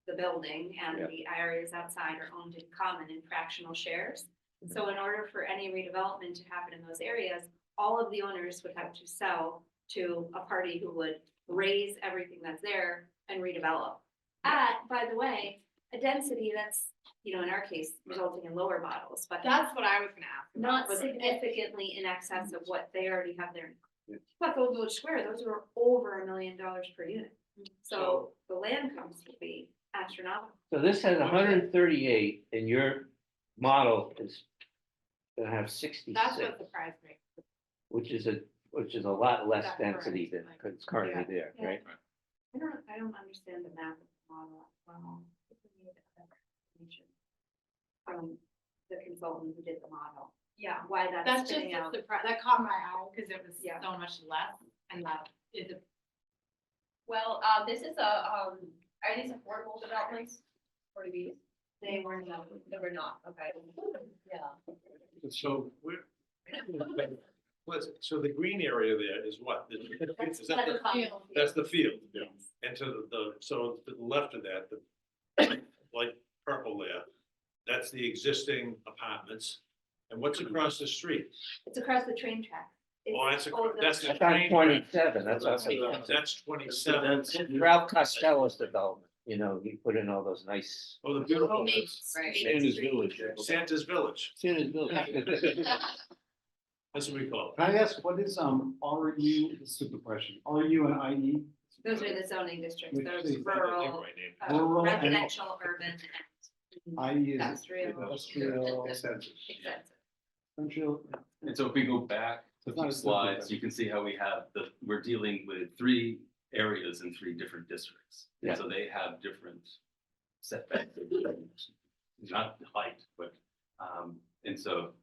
the building and Yeah. the areas outside are owned in common in fractional shares. So in order for any redevelopment to happen in those areas, all of the owners would have to sell to a party who would raise everything that's there and redevelop. At, by the way, a density that's, you know, in our case, resulting in lower models, but That's what I was gonna ask. about, not was it- significantly in excess of what they already have there. Yeah. But Old Village Square, those are over $1 million per unit. So the land costs will be astronomical. So this has 138 and your model is gonna have 66. That's what surprised me. Which is a lot less That's density than correct, like, is currently there, Yeah. right? I don't understand the math of the model. From the consultant who did the model, Yeah. why That's that's just spitting a out. surprise, that caught my eye, because it was Yeah. so much less, and that is a. Well, this is are these affordable developments? Or these? They were not. They were not, okay. Yeah. So we're, so the green area there is what? Is that the- That's the field. Yeah. And to so to the left of that, the light purple there, that's the existing apartments. And what's across the street? It's across the train track. It's Oh, that's Old that's Village. the That's on train. 27, that's That's on. that's 27. Ralph Costello's development, you know, he put in all those nice. Oh, the beautiful. Right. Santa's Village. Santa's Village. Santa's Village. That's what we call it. Can I ask, what is, RU, this is a super question, RU and IE? Those are the zoning districts, Which those is- rural, Rural and- residential, urban, and IE is industrial. industrial, Extensive. central, And so if we go back a It's not few a simple slides, thing. you can see how we have we're dealing with 3 areas in 3 different districts. Yeah. And so they have different setbacks, not height, but, and so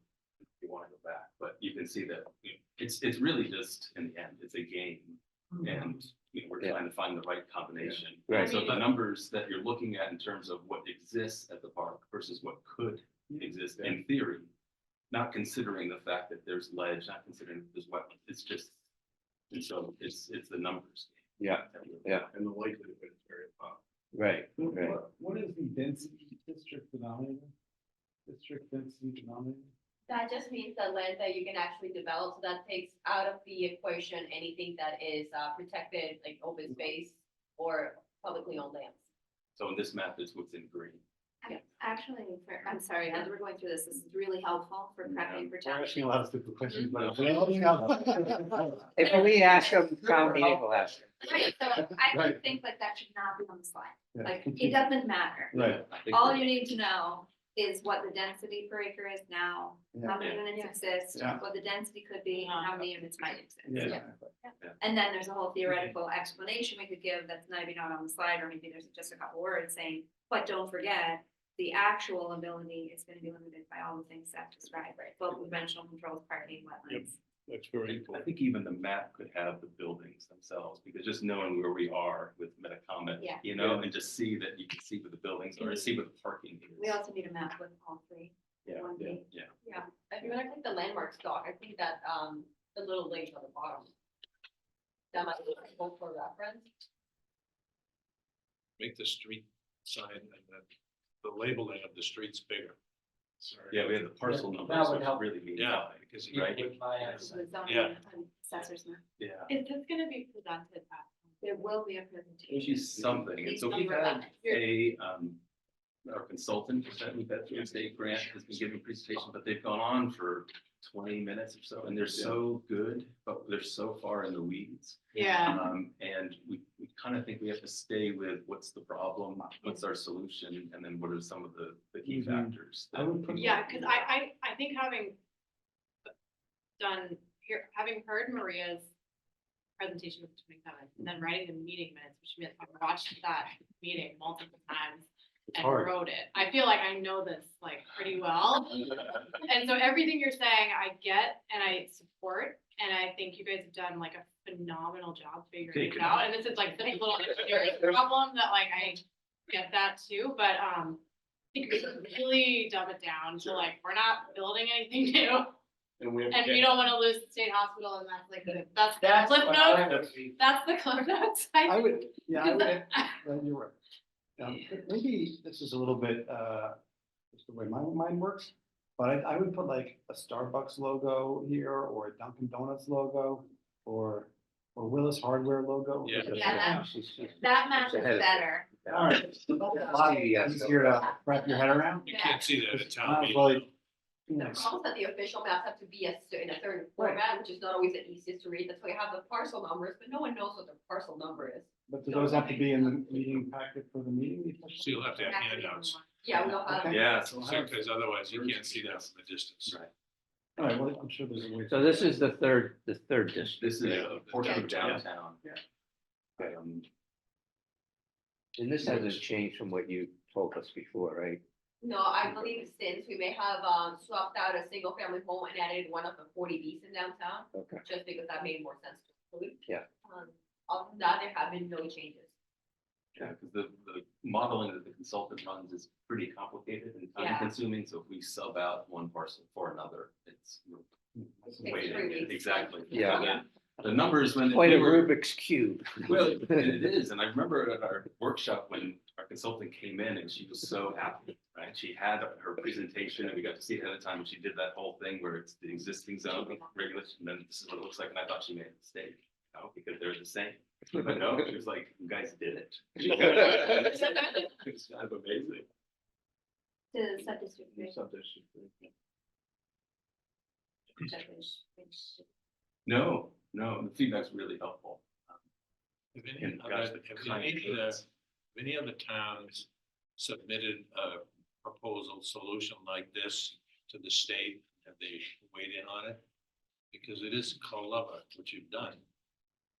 if you want to go back, but you can see that you know, it's really just, in the end, it's a game. And you know, we're Yeah. trying to find the right combination. Right. So the numbers that you're looking at in terms of what exists at the park versus what could exist in theory, not considering the fact that there's ledge, not considering that there's wetland, it's just, and so it's the numbers. Yeah, yeah. And the likelihood is very high. Right, right. what is the density district denominator? District density denominator? That just means the land that you can actually develop, so that takes out of the equation anything that is protected, like open space or publicly owned lands. So in this map, it's what's in green. Actually, I'm sorry, as we're going through this, this is really helpful for prepping for town. Asking a lot of stupid questions, but. If we ask them, town meeting will ask them. Right, so I Right. would think like that should not be on the slide, Yeah. like, it doesn't matter. Right. I think All we're- you need to know is what the density per acre is now, how many units exist, Yeah. what the density could be, and how many units might exist. Yeah. And then there's a whole theoretical explanation we could give that's maybe not on the slide, or maybe there's just a couple words saying, but don't forget, the actual ability is gonna be limited by all the things Seth described, right? Both conventional controls, parking, wetlands. That's very I important. think even the map could have the buildings themselves, because just knowing where we are with Metacomet, Yeah. you know, and just see that you can see where the buildings are, see where the parking is. We also need a map with all 3. Yeah, one yeah, page. yeah. Yeah, if you're gonna click the landmarks doc, I think that the little link on the bottom. That might be helpful for reference. Make the street sign and the labeling of the streets bigger. Sorry. Yeah, we have the parcel That numbers, would which help. really mean Yeah, nothing, because you right? With my The eyesight. zoning Yeah. and assessors map. Yeah. Is this gonna be presented at? There will be a presentation. Which is something, and so we've had our consultant that we've had through the state grant has been giving a presentation, but they've gone on for 20 minutes or so, and they're so good, but they're so far in the weeds. Yeah. And we kind of think we have to stay with what's the problem, what's our solution, and then what are some of the key factors. I would put- Yeah, because I think having having heard Maria's presentation with 27, and then writing the meeting minutes, which meant I've watched that meeting multiple times, and hard. wrote it. I feel like I know this like pretty well. And so everything you're saying, I get and I support, and I think you guys have done like a phenomenal job figuring Thank it you. out. And this is like such a little engineering problem that like I get that too, but I think we should really dumb it down to like, we're not building anything new. And we have. And we don't wanna lose the state hospital, and that's like, that's the That's cliff what I notes, would be- that's the cliff notes. I would, yeah, I would, Because you're right. Maybe this is a little bit, just the way my mind works, but I would put like a Starbucks logo here, or a Dunkin' Donuts logo, or Willis Hardware logo. Yeah. Yeah, She's- that matches ahead of- better. All right. A lot easier to wrap your head around. You can't see that at town Uh, meeting. well, The problem that the official maps have to be in a certain format, which is not always the easiest to read. That's why you have the parcel numbers, but no one knows what the parcel number is. But do those have to be in the meeting packet for the meeting? So you'll have to have handouts, Yeah, we'll have. Okay. Yeah. so- because otherwise you can't see that from a distance. Right. All right, well, I'm sure there's a way. So this is the third district. This is Yeah. a portion of Yeah. downtown. Yeah. And this hasn't changed from what you told us before, right? No, I believe since we may have swapped out a single family home and added one of the 40Bs in downtown, Okay. just because that made more sense to include. Yeah. Other than that, there have been no changes. Yeah, because the modeling that the consultant runs is pretty complicated and time Yeah. consuming, so if we sub out one parcel for another, it's Takes waiting, 3 weeks. exactly. Yeah. So the numbers when. Quite they a were- Rubik's Cube. Well, it is, and I remember at our workshop when our consultant came in and she was so happy, right? She had her presentation and we got to see it ahead of time, and she did that whole thing where it's the existing zone regulation, and then this is what it looks like, and I thought she made a mistake, you know, because they're the same. But no, she was like, you guys did it. It's kind of amazing. To sub-district. No, the feedback's really helpful. Have any And other- gosh, have the any kind of the- words. have any other towns submitted a proposal solution like this to the state? Have they weighed in on it? Because it is clever what you've done,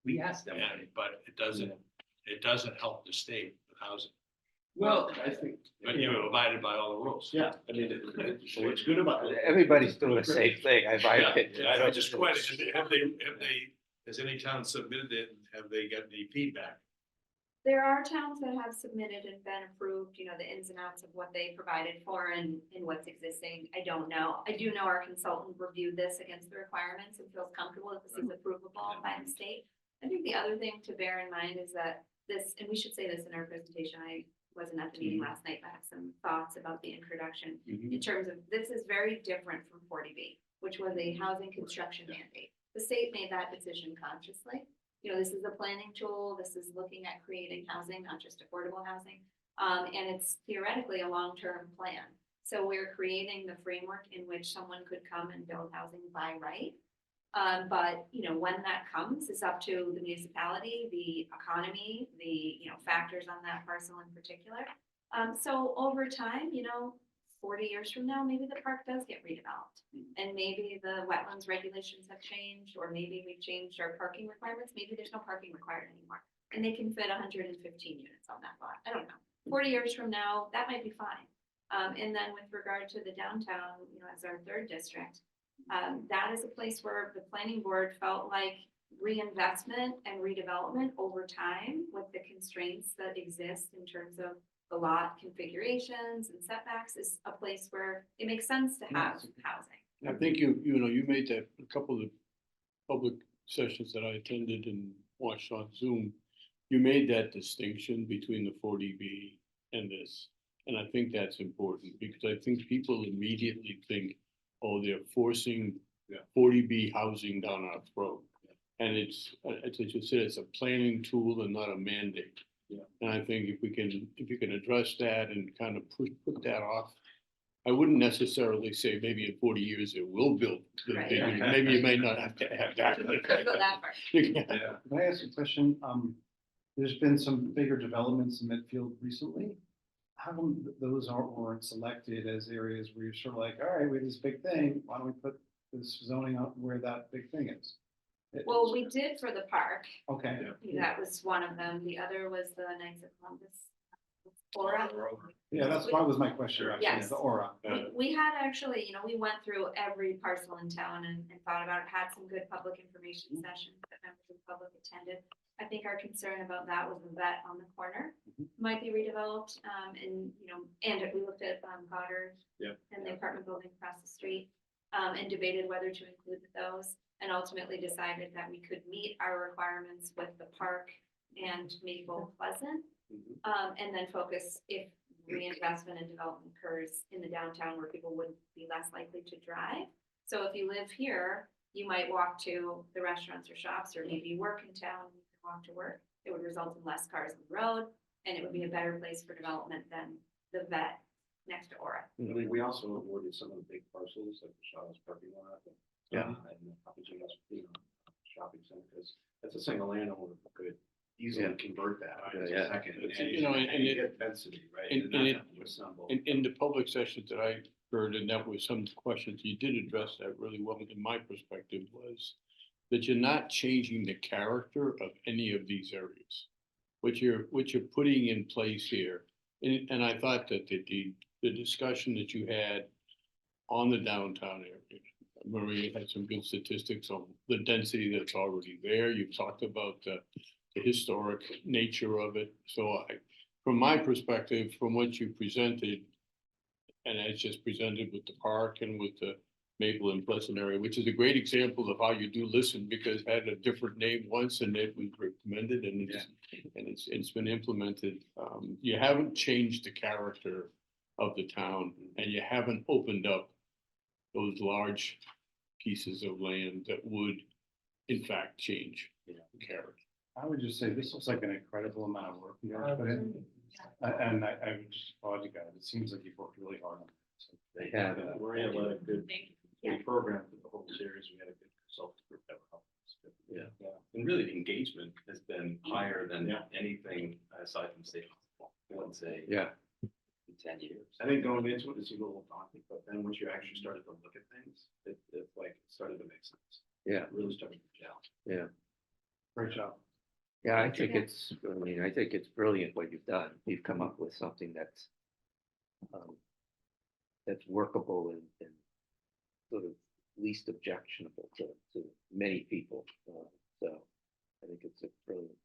We asked them. but it doesn't help the state with housing. Well, I think. But you have abided by all the rules. Yeah. I mean, What's good about it? Everybody's doing the same thing. I Yeah, I just question, has any town submitted it, and have they got any feedback? There are towns that have submitted and been approved, you know, the ins and outs of what they provided for and what's existing. I don't know. I do know our consultant reviewed this against the requirements and feels comfortable that this is approvable by the state. I think the other thing to bear in mind is that this, and we should say this in our presentation, I wasn't at the meeting last night, but I have some thoughts about the introduction. Mhm. In terms of, this is very different from 40B, which was a housing construction mandate. The state made that decision consciously. You know, this is a planning tool, this is looking at creating housing, not just affordable housing. And it's theoretically a long-term plan. So we're creating the framework in which someone could come and build housing by right. But, you know, when that comes, it's up to the municipality, the economy, the, you know, factors on that parcel in particular. So over time, you know, 40 years from now, maybe the park does get redeveloped. And maybe the wetlands regulations have changed, or maybe we've changed our parking requirements. Maybe there's no parking required anymore. And they can fit 115 units on that lot. I don't know. 40 years from now, that might be fine. And then with regard to the downtown, you know, as our third district, that is a place where the planning board felt like reinvestment and redevelopment over time with the constraints that exist in terms of the lot configurations and setbacks is a place where it makes sense to have housing. I think you made that, a couple of public sessions that I attended and watched on Zoom. You made that distinction between the 40B and this. And I think that's important because I think people immediately think, oh, they're forcing 40B housing down our throat. And it's, as I just said, it's a planning tool and not a mandate. And I think if you can address that and kind of put that off, I wouldn't necessarily say maybe in 40 years it will build. Right. Maybe you may not have to have that. Go that far. Yeah. Can I ask a question? There's been some bigger developments in Medfield recently. How come those weren't selected as areas where you're sort of like, all right, we have this big thing, why don't we put this zoning out where that big thing is? Well, we did for the park. Okay. That was one of them. The other was the Knights of Columbus Aura. Yeah, that's why was my question, actually, Yes. the aura. We had actually, we went through every parcel in town and thought about it, had some good public information sessions that members of the public attended. I think our concern about that was the vet on the corner might be redeveloped, and, and we looked at Goddard Yep. and the apartment building across the street, and debated whether to include those, and ultimately decided that we could meet our requirements with the park and Maple Pleasant, and then focus if reinvestment and development occurs in the downtown where people would be less likely to drive. So if you live here, you might walk to the restaurants or shops, or maybe you work in town, and you can walk to work. It would result in less cars on the road, and it would be a better place for development than the vet next to Aura. I mean, we also avoided some of the big parcels like the Shaw's parking lot. And the Papagenos, shopping center, because that's a single landowner who could easily convert that in a second. It's, And you know, and you it- get density, right? and- And not and it- having to assemble. In the public sessions that I heard, and that was some questions, you did address that really well, in my perspective, was that you're not changing the character of any of these areas. What you're putting in place here, and I thought that the discussion that you had on the downtown area, Maria had some good statistics on the density that's already there. You've talked about the historic nature of it. So from my perspective, from what you presented, and it's just presented with the park and with the Maple and Pleasant area, which is a great example of how you do listen, because it had a different name once and it was recommended and it's been implemented. You haven't changed the character of the town, and you haven't opened up those large pieces of land that would in fact change the character. I would just say this looks like an incredible amount of work you guys put in. And I would just applaud you guys. It seems like you've worked really hard on it. So, They have. Maria led a good Yeah. program for the whole series. We had a good consultant group that helped us. Yeah. And really the engagement has been higher than anything aside from state hospital. I would say. Yeah. In 10 years. I think going into it is a little daunting, but then once you actually started to look at things, it like started to make sense. Yeah. It really started to gel. Yeah. Great job. Yeah, I think it's brilliant what you've done. You've come up with something that's workable and sort of least objectionable to many people. So I think it's a brilliant.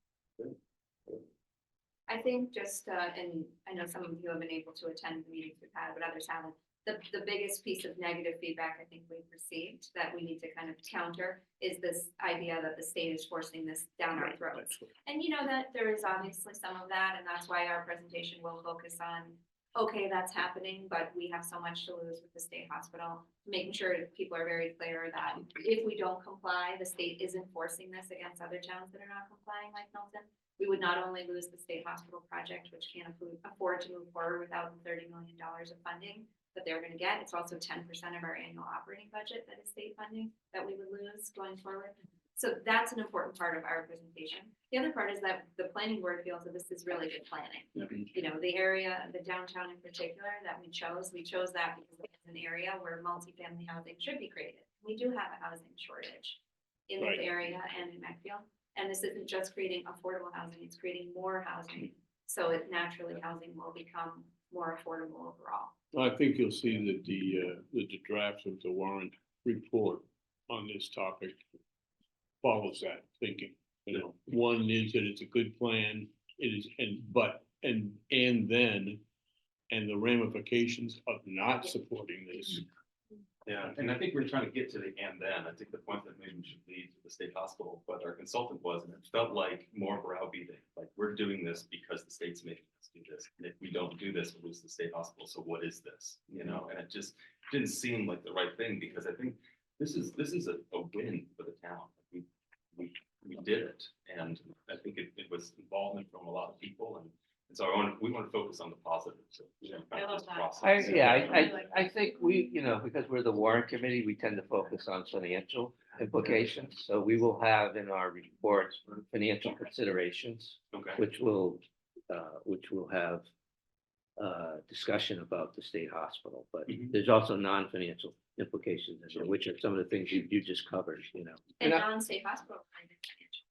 I think just, and I know some of you have been able to attend the meetings we've had, but others haven't. The biggest piece of negative feedback I think we've received that we need to kind of counter is this idea that the state is forcing this down our throats. And that there is obviously some of that, and that's why our presentation will focus on, okay, that's happening, but we have so much to lose with the state hospital, making sure that people are very clear that if we don't comply, the state isn't forcing this against other towns that are not complying like Milton. We would not only lose the state hospital project, which can't afford to move forward without the $30 million of funding that they're going to get. It's also 10% of our annual operating budget that is state funding that we would lose going forward. So that's an important part of our presentation. The other part is that the planning board feels that this is really good planning. The area, the downtown in particular that we chose that because it's an area where multifamily housing should be created. We do have a housing shortage in this area and in Medfield. And this isn't just creating affordable housing, it's creating more housing. So it naturally housing will become more affordable overall. I think you'll see that the draft of the warrant report on this topic follows that thinking. One is that it's a good plan, it is, and the ramifications of not supporting this. Yeah, and I think we're trying to get to the and then. I think the point that maybe we should lead to the state hospital, but our consultant was, and it felt like more browbeating. Like, we're doing this because the state's making us do this. And if we don't do this, we'll lose the state hospital. So what is this? And it just didn't seem like the right thing, because I think this is a win for the town. We did it, and I think it was involvement from a lot of people, and so we want to focus on the positives. I love that. I think we, because we're the Warrant Committee, we tend to focus on financial implications. So we will have in our reports financial considerations, which will have discussion about the state hospital. But there's also non-financial implications, which are some of the things you just covered. And non-state hospital.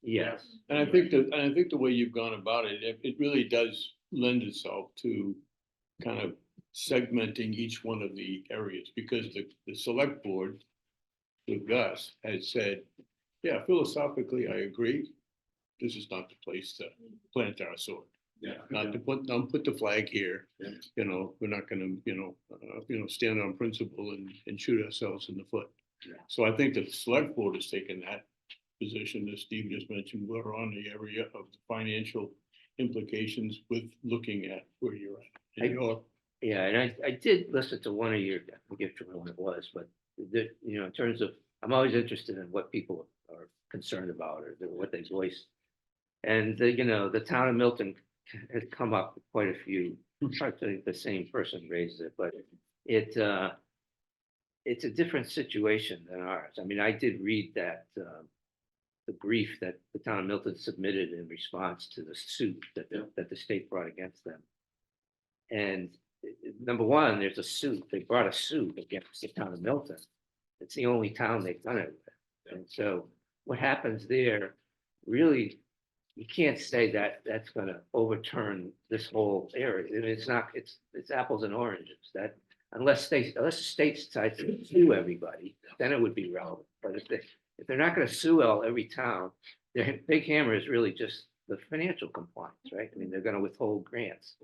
Yes. And I think the way you've gone about it, it really does lend itself to kind of segmenting each one of the areas, because the select board with Gus has said, yeah, philosophically, I agree. This is not the place to plant our sword. Yeah. Not to don't put the flag here, Yeah. we're not gonna, stand on principle and shoot ourselves in the foot. Yeah. So I think the select board has taken that position, as Steve just mentioned, we're on the area of the financial implications with looking at where you're at. And Yeah, and I did listen to one of your, I forget which one it was, but in terms of, I'm always interested in what people are concerned about or what they voice. And the town of Milton has come up with quite a few, I think the same person raised it, but it's a different situation than ours. I mean, I did read that, the brief that the town of Milton submitted in response to the suit that the state brought against them. And number one, there's a suit, they brought a suit against the town of Milton. It's the only town they've done it with. And so what happens there, really, you can't say that that's gonna overturn this whole area. I mean, it's not, it's apples and oranges. That unless the state decides to sue everybody, then it would be relevant. But if they're not gonna sue every town, their big hammer is really just the financial compliance, right? I mean, they're gonna withhold grants.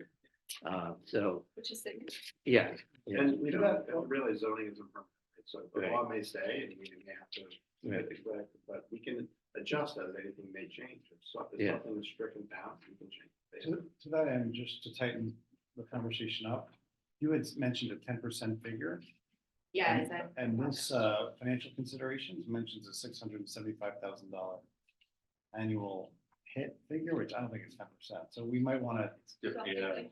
So, Which is significant. yeah. And we don't really zoning isn't permanent. So the law may stay and we may have to, but we can adjust as anything may change. If something is stricken down, we can change. To that end, just to tighten the conversation up, you had mentioned a 10% figure. Yeah, And- is that? And this financial considerations mentions a $675,000 annual hit figure, which I don't think is 10%. So we might want to. So I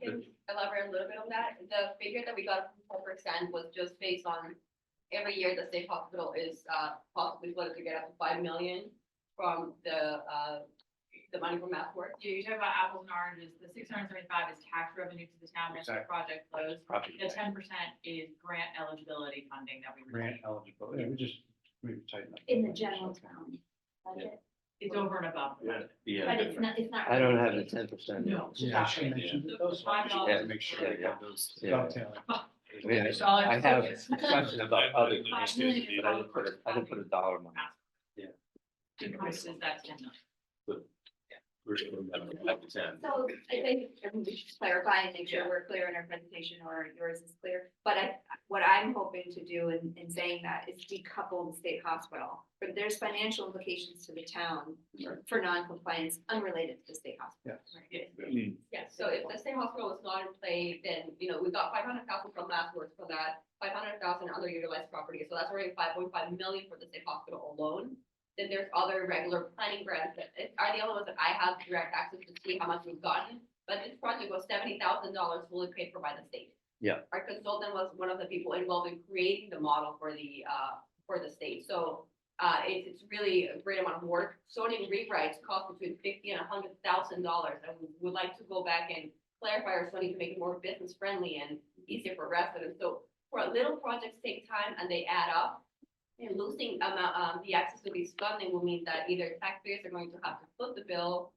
can elaborate a little bit on that. The figure that we got from 4% was just based on every year the state hospital is possibly floated to get up to 5 million from the money from math work. You talk about apples and oranges, the 675 is tax revenue to the town as the Exactly. project flows. Property The tax. 10% is grant eligibility funding that we Grant receive. eligible, yeah, we just maybe tighten up. In the general town budget, It's over and above. the budget. but it's not. I don't have really the 10%. No. Yeah, I should mention those. $5 Just to make sure Yeah, we have those Yeah. dovetailing. I mean, I have a discussion about other grants, but I didn't put a dollar amount. Increases that 10 million. So I think we should clarify and make sure we're clear in our presentation or yours is clear. But what I'm hoping to do in saying that is decouple the state hospital. But there's financial implications to the town for non-compliance unrelated to the state hospital. Yeah, so if the state hospital is not in play, then, we got 500,000 from last work for that, 500,000 underutilized property. So that's already 5.5 million for the state hospital alone. Then there's other regular planning grants that are the only ones that I have direct access to see how much we've gotten. But this project was $70,000 fully paid for by the state. Yeah. Our consultant was one of the people involved in creating the model for the state. So it's really a great amount of work. Zoning rewrites cost between $50,000 and $100,000, and we would like to go back and clarify our zoning to make it more business friendly and easier for residents. So for little projects take time and they add up. And losing the access to these funding will mean that either taxpayers are going to have to foot the bill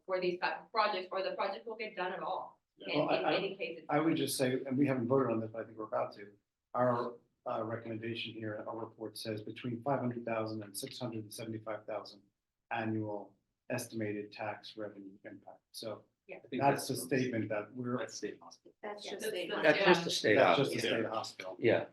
for these type of projects, or the project will get done at all. Well, In any case. I would just say, and we haven't voted on this, but I think we're about to. Our recommendation here, our report says between 500,000 and 675,000 annual estimated tax revenue impact. So Yeah. that's a statement that we're. That's state hospital. That's Yeah, just that's state. the- That's just the state That's just the hospital. state hospital. Yeah.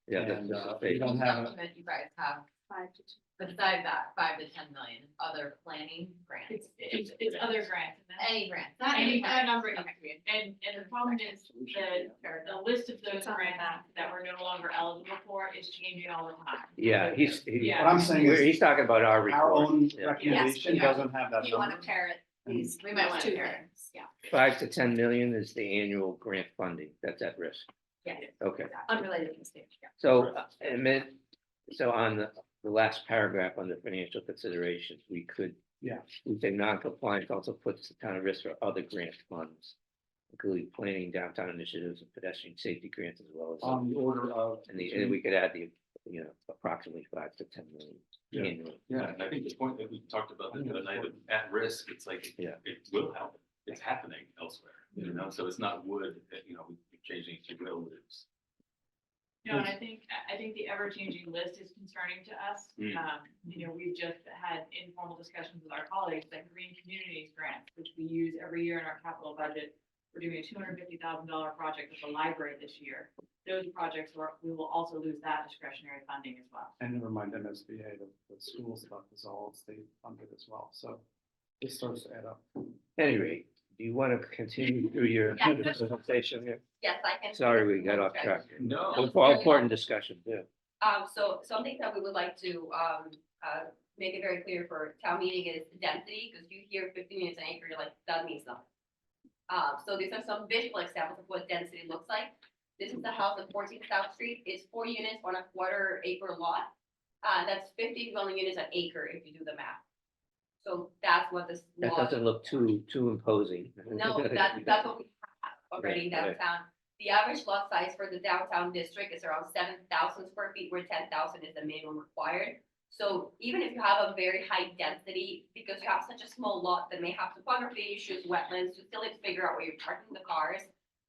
Yeah, that's And, just the we state. don't have a- Document you guys have, 5 to 2. besides that, 5 to 10 million, other planning grants. It's other grants. and that's- Any grants, not Any any grant. number, and the problem is the list of those grants that we're no longer eligible for is changing all the time. Yeah, What I'm saying is. he's talking about our report. Our own Yeah. recommendation Yes. doesn't have that You want number. to parrot these. We might want to two parrot. things. Yeah. 5 to 10 million is the annual grant funding that's at risk. Yeah. Okay, Unrelated to the state. Yeah. so, so on the last paragraph on the financial considerations, we could. Yeah. We say non-compliance also puts the town at risk for other grant funds, including planning downtown initiatives and pedestrian safety grants as well as. On the order of. And we could add the, approximately 5 to 10 million Yeah. annually. Yeah, and I think the point that we talked about the other night of at risk, it's like, Yeah. it will happen. It's happening elsewhere. You know, so it's not wood, you know, we're changing it to real woods. No, and I think the ever-changing list is concerning to us. Mm. You know, we've just had informal discussions with our colleagues, like Green Communities grants, which we use every year in our capital budget. We're doing a $250,000 project at the library this year. Those projects, we will also lose that discretionary funding as well. And never mind MSBA, the school stuff is all state funded as well, so it starts to add up. At any rate, do you want to continue through your Yeah. presentation here? Yes, I can. Sorry, we got off track. No. Important discussion, yeah. So something that we would like to, make it very clear for town meeting is density, because you hear 15 units an acre, you're like, that means nothing. So these are some visual examples of what density looks like. This is the house on 14th South Street. It's 4 units on a quarter-acre lot. That's 50 dwelling units an acre if you do the math. So that's what this That law. doesn't look too imposing. No, that's what we have already in Right, right. downtown. The average lot size for the downtown district is around 7,000 square feet, where 10,000 is the minimum required. So even if you have a very high density, because you have such a small lot that may have topography issues, wetlands, you still need to figure out where you're parking the cars.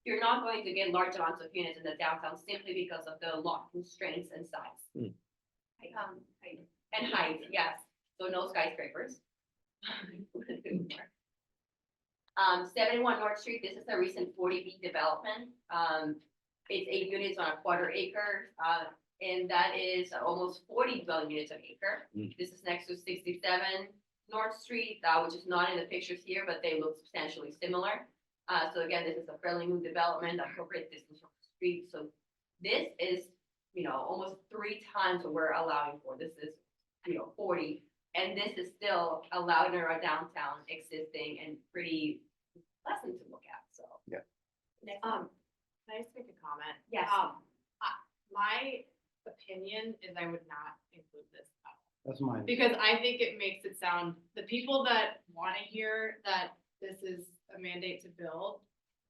You're not going to get large amounts of units in the downtown simply because of the lot constraints and size. Hmm. And height, yes, so no skyscrapers. 71 North Street, this is a recent 40B development. It's 8 units on a quarter acre, and that is almost 40 dwelling units an acre. Mm. This is next to 67 North Street, which is not in the pictures here, but they look substantially similar. So again, this is a fairly new development, appropriate distance from the street. So this is, almost 3 times what we're allowing for. This is, 40. And this is still allowed in our downtown existing and pretty pleasant to look at, so. Yeah. Next. Can I just make a comment? Yes. My opinion is I would not include this at all. That's mine. Because I think it makes it sound, the people that want to hear that this is a mandate to build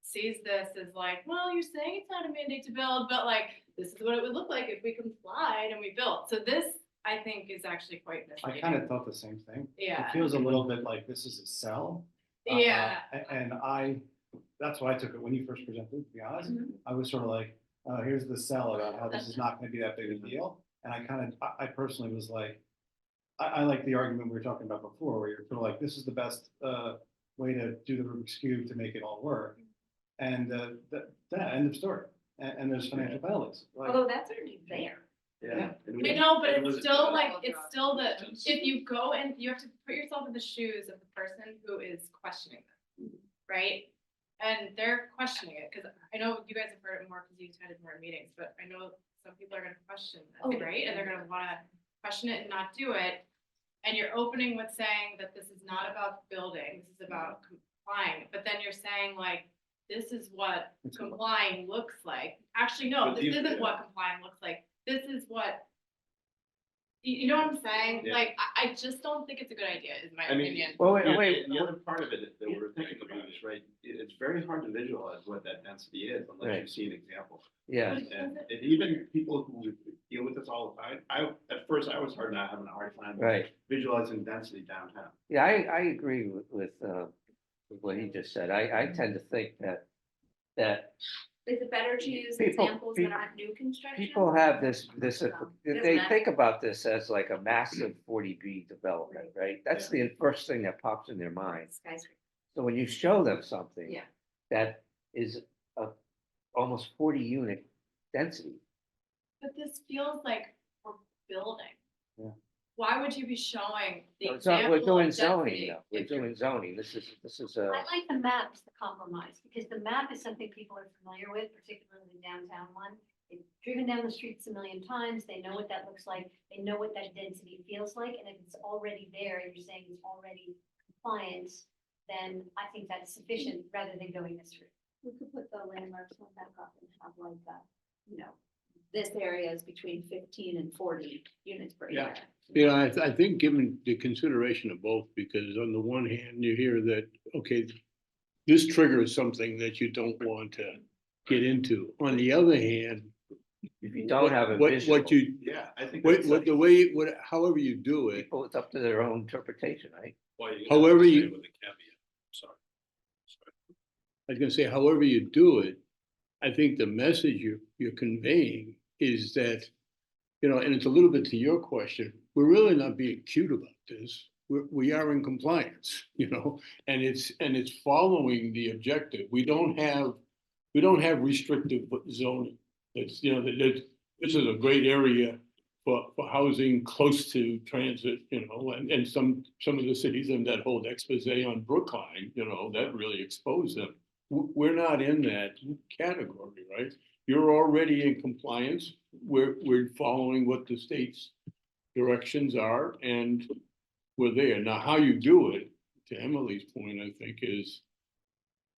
sees this as like, well, you're saying it's not a mandate to build, but like, this is what it would look like if we complied and we built. So this, I think, is actually quite I misleading. kind of thought the same thing. Yeah. It feels a little bit like this is a sell. Yeah. And that's why I took it when you first presented, to be honest. Mhm. I was sort of like, here's the sell about how this is not gonna be that big a deal. And I personally was like, I like the argument we were talking about before, where you're sort of like, this is the best way to do the Rubik's Cube to make it all work. And end of story. And there's financial penalties. Like, Although that's already there. yeah. I know, but it's still like, it's still if you go and you have to put yourself in the shoes of the person who is questioning them, right? And they're questioning it, because I know you guys have heard it more because you attended more meetings, but I know some people are gonna question this, right? And they're gonna wanna question it and not do it. And you're opening with saying that this is not about building, this is about complying, but then you're saying like, this is what complying looks like. Actually, no, But this you- isn't what complying looks like. This is what, you know what I'm saying? Yeah. Like, I just don't think it's a good idea, is my I mean, opinion. Well, Yeah, wait, The other part of it that we're thinking about is, right, it's very hard to visualize what that density is unless Right. you see an example. yeah, And even people who deal with this all the time, at first I was having a hard time right. visualizing density downtown. Yeah, I agree with what he just said. I tend to think that Is it better to use People- examples that aren't new construction? people have this, Doesn't they matter. think about this as like a massive 40B development, right? That's the first thing that pops in their mind. Skyscraper. So when you show them something Yeah. that is a almost 40 unit density, But this feels like we're building. Yeah. Why would you be showing the we're example doing of zoning, density though. We're if you're- doing zoning. This is a, I like the map as the compromise, because the map is something people are familiar with, particularly the downtown one. They've driven down the streets a million times, they know what that looks like, they know what that density feels like, and if it's already there, and you're saying it's already compliant, then I think that's sufficient, rather than going this route. We could put the landmarks one back up and have like, this area is between 15 and 40 units per Yeah. acre. Yeah, I think given the consideration of both, because on the one hand, you hear that, okay, this triggers something that you don't want to get into. On the other hand, if you don't have a what visual, you, Yeah, I think. what the way, however you do it, people, it's up to their own interpretation, right? Well, you However have to say you- it with a caveat, sorry. was gonna say, however you do it, I think the message you're conveying is that, you know, and it's a little bit to your question, we're really not being cute about this. We are in compliance, you know, and it's following the objective. We don't have restrictive zoning. It's, you know, that this is a great area for housing close to transit, you know, and some of the cities and that whole expose on Brookline, you know, that really exposed them. We're not in that category, right? You're already in compliance. We're following what the state's directions are, and we're there. Now, how you do it, to Emily's point, I think is,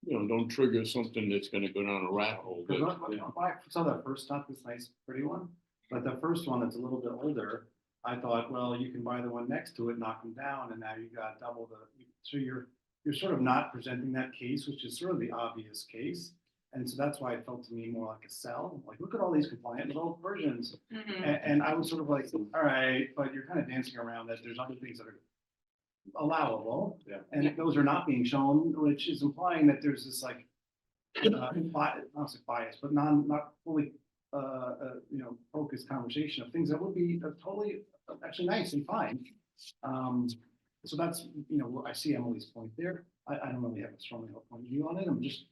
you know, don't trigger something that's gonna go down a rat hole. But, I saw that first stuff, this nice pretty one, but the first one that's a little bit older, I thought, well, you can buy the one next to it, knock them down, and now you got double so you're sort of not presenting that case, which is sort of the obvious case. And so that's why it felt to me more like a sell, like, look at all these compliant little versions. And I was sort of like, all right, but you're kind of dancing around that there's other things that are allowable. Yeah. And those are not being shown, which is implying that there's this like, not say bias, but not fully, you know, focused conversation of things that would be totally actually nice and fine. So that's, you know, I see Emily's point there. I don't really have a strong point of view on it. I'm just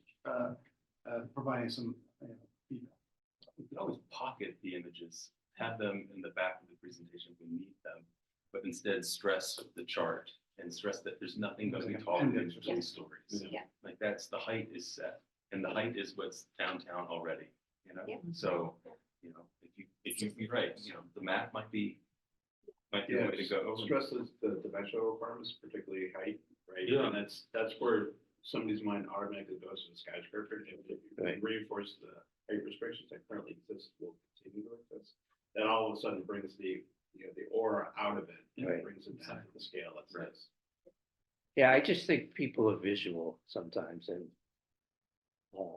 providing some feedback. We could always pocket the images, have them in the back of the presentation if we need them, but instead stress the chart and stress that there's nothing going to be taller than 3 stories. Yeah. Like that's, the height is set, and the height is what's downtown already, you know? Yeah. So, you know, if you're right, you know, the math might be the way to go. Stresses the dimensional requirements, particularly height, right? Yeah. And that's where somebody's mind automatically goes to the skyscraper. If you Right. reinforce the height restrictions that currently exist, will continue to exist, that all of a sudden brings the, you know, the aura out of it and Right. brings it down to the scale that's Right. this. Yeah, I just think people are visual sometimes, and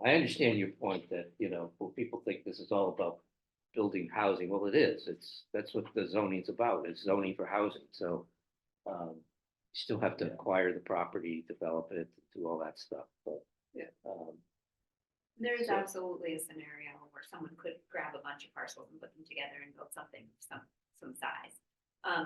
I understand your point that, you know, well, people think this is all about building housing. Well, it is. That's what the zoning's about. It's zoning for housing. So you still have to acquire the property, develop it, do all that stuff. But There is So- absolutely a scenario where someone could grab a bunch of parcels and put them together and build something of some size.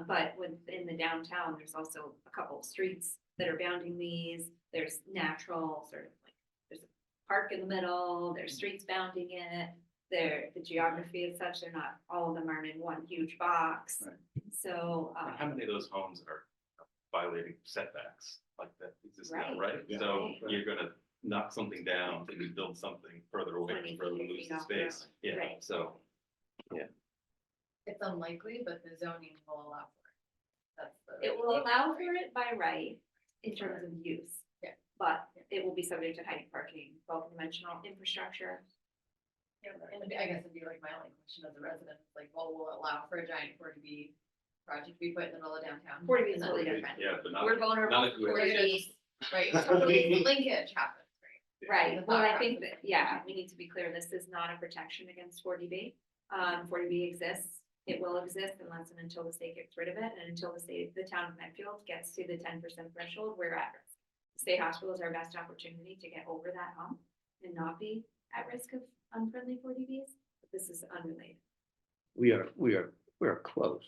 But within the downtown, there's also a couple of streets that are bounding these. There's natural sort of like, there's a park in the middle, there's streets bounding it. The geography is such, they're not, all of them aren't in one huge box. Right. So, And how many of those homes are violating setbacks like that exist now, Right. right? Yeah. So Right. you're gonna knock something down to build something further away 20 from road and feet lose the off the road. space. Yeah, Right. so. It's unlikely, but the zoning will allow for it. That's the. it will allow for it by right in terms of use. Yeah. But it will be subject to height parking, bulk dimensional infrastructure. Yeah, and I guess it'd be like my only question as a resident, like, well, will it allow for a giant 40B project to be put in the middle of downtown? 40B is And then- totally different. Yeah, but not, We're vulnerable not if to we- 40B. Right, totally linkage happens, right? Right, The well, I thought think process. that, yeah, we need to be clear, this is not a protection against 40B. 40B exists, it will exist unless and until the state gets rid of it, and until the town of Medfield gets to the 10% threshold, we're at risk. State hospital is our best opportunity to get over that hump and not be at risk of unfriendly 40Bs, but this is unrelated. we're close,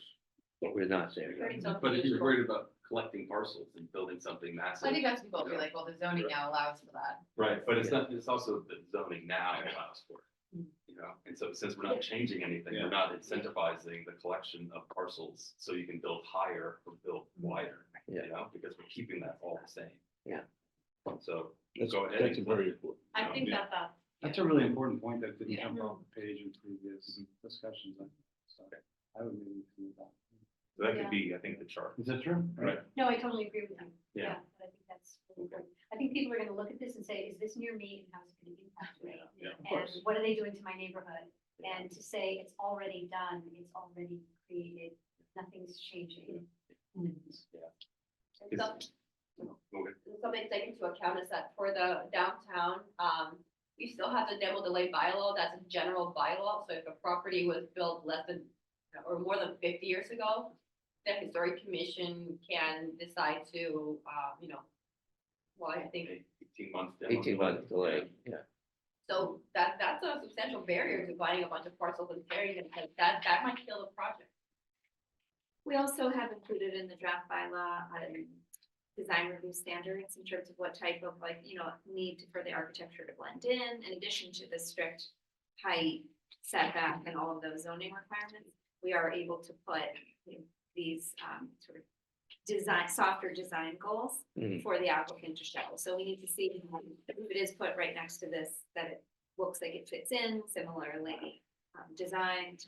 but we're not there Pretty yet. tough. But if you're worried about collecting parcels and building something massive. I think that's people be like, well, the zoning now allows for that. Right, but it's not, it's also the zoning now allows for it, you know, and so since we're not changing anything, we're not incentivizing the collection of parcels, so you can build higher or build wider, you Yeah. know, because we're keeping that all the same. Yeah. So That's, go ahead. that's and a very important. I think Yeah. that That's a really important point that didn't Yeah. jump off the page in previous discussions. So I would maybe include that. So that could be, I think, the chart. Is that true? Right. No, I totally agree with you. Yeah. But I think that's really important. I think people are gonna look at this and say, is this near me and how's it gonna impact me? Yeah, of And course. what are they doing to my neighborhood? And to say it's already done, it's already created, nothing's changing. Is- Some- Okay. Something to take into account is that for the downtown, you still have the demo delay bylaw, that's a general bylaw, so if a property was built less than or more than 50 years ago, the historic commission can decide to, well, I think, 18 months. 18-month delay, yeah. so that's a substantial barrier to buying a bunch of parcels and carrying them, because that might kill the project. We also have included in the draft bylaw, design review standards in terms of what type of need for the architecture to blend in addition to the strict height, setback and all of those zoning requirements. We are able to put these sort of softer design goals for the applicant to show. So we need to see if it is put right next to this, that it looks like it fits in similarly designed.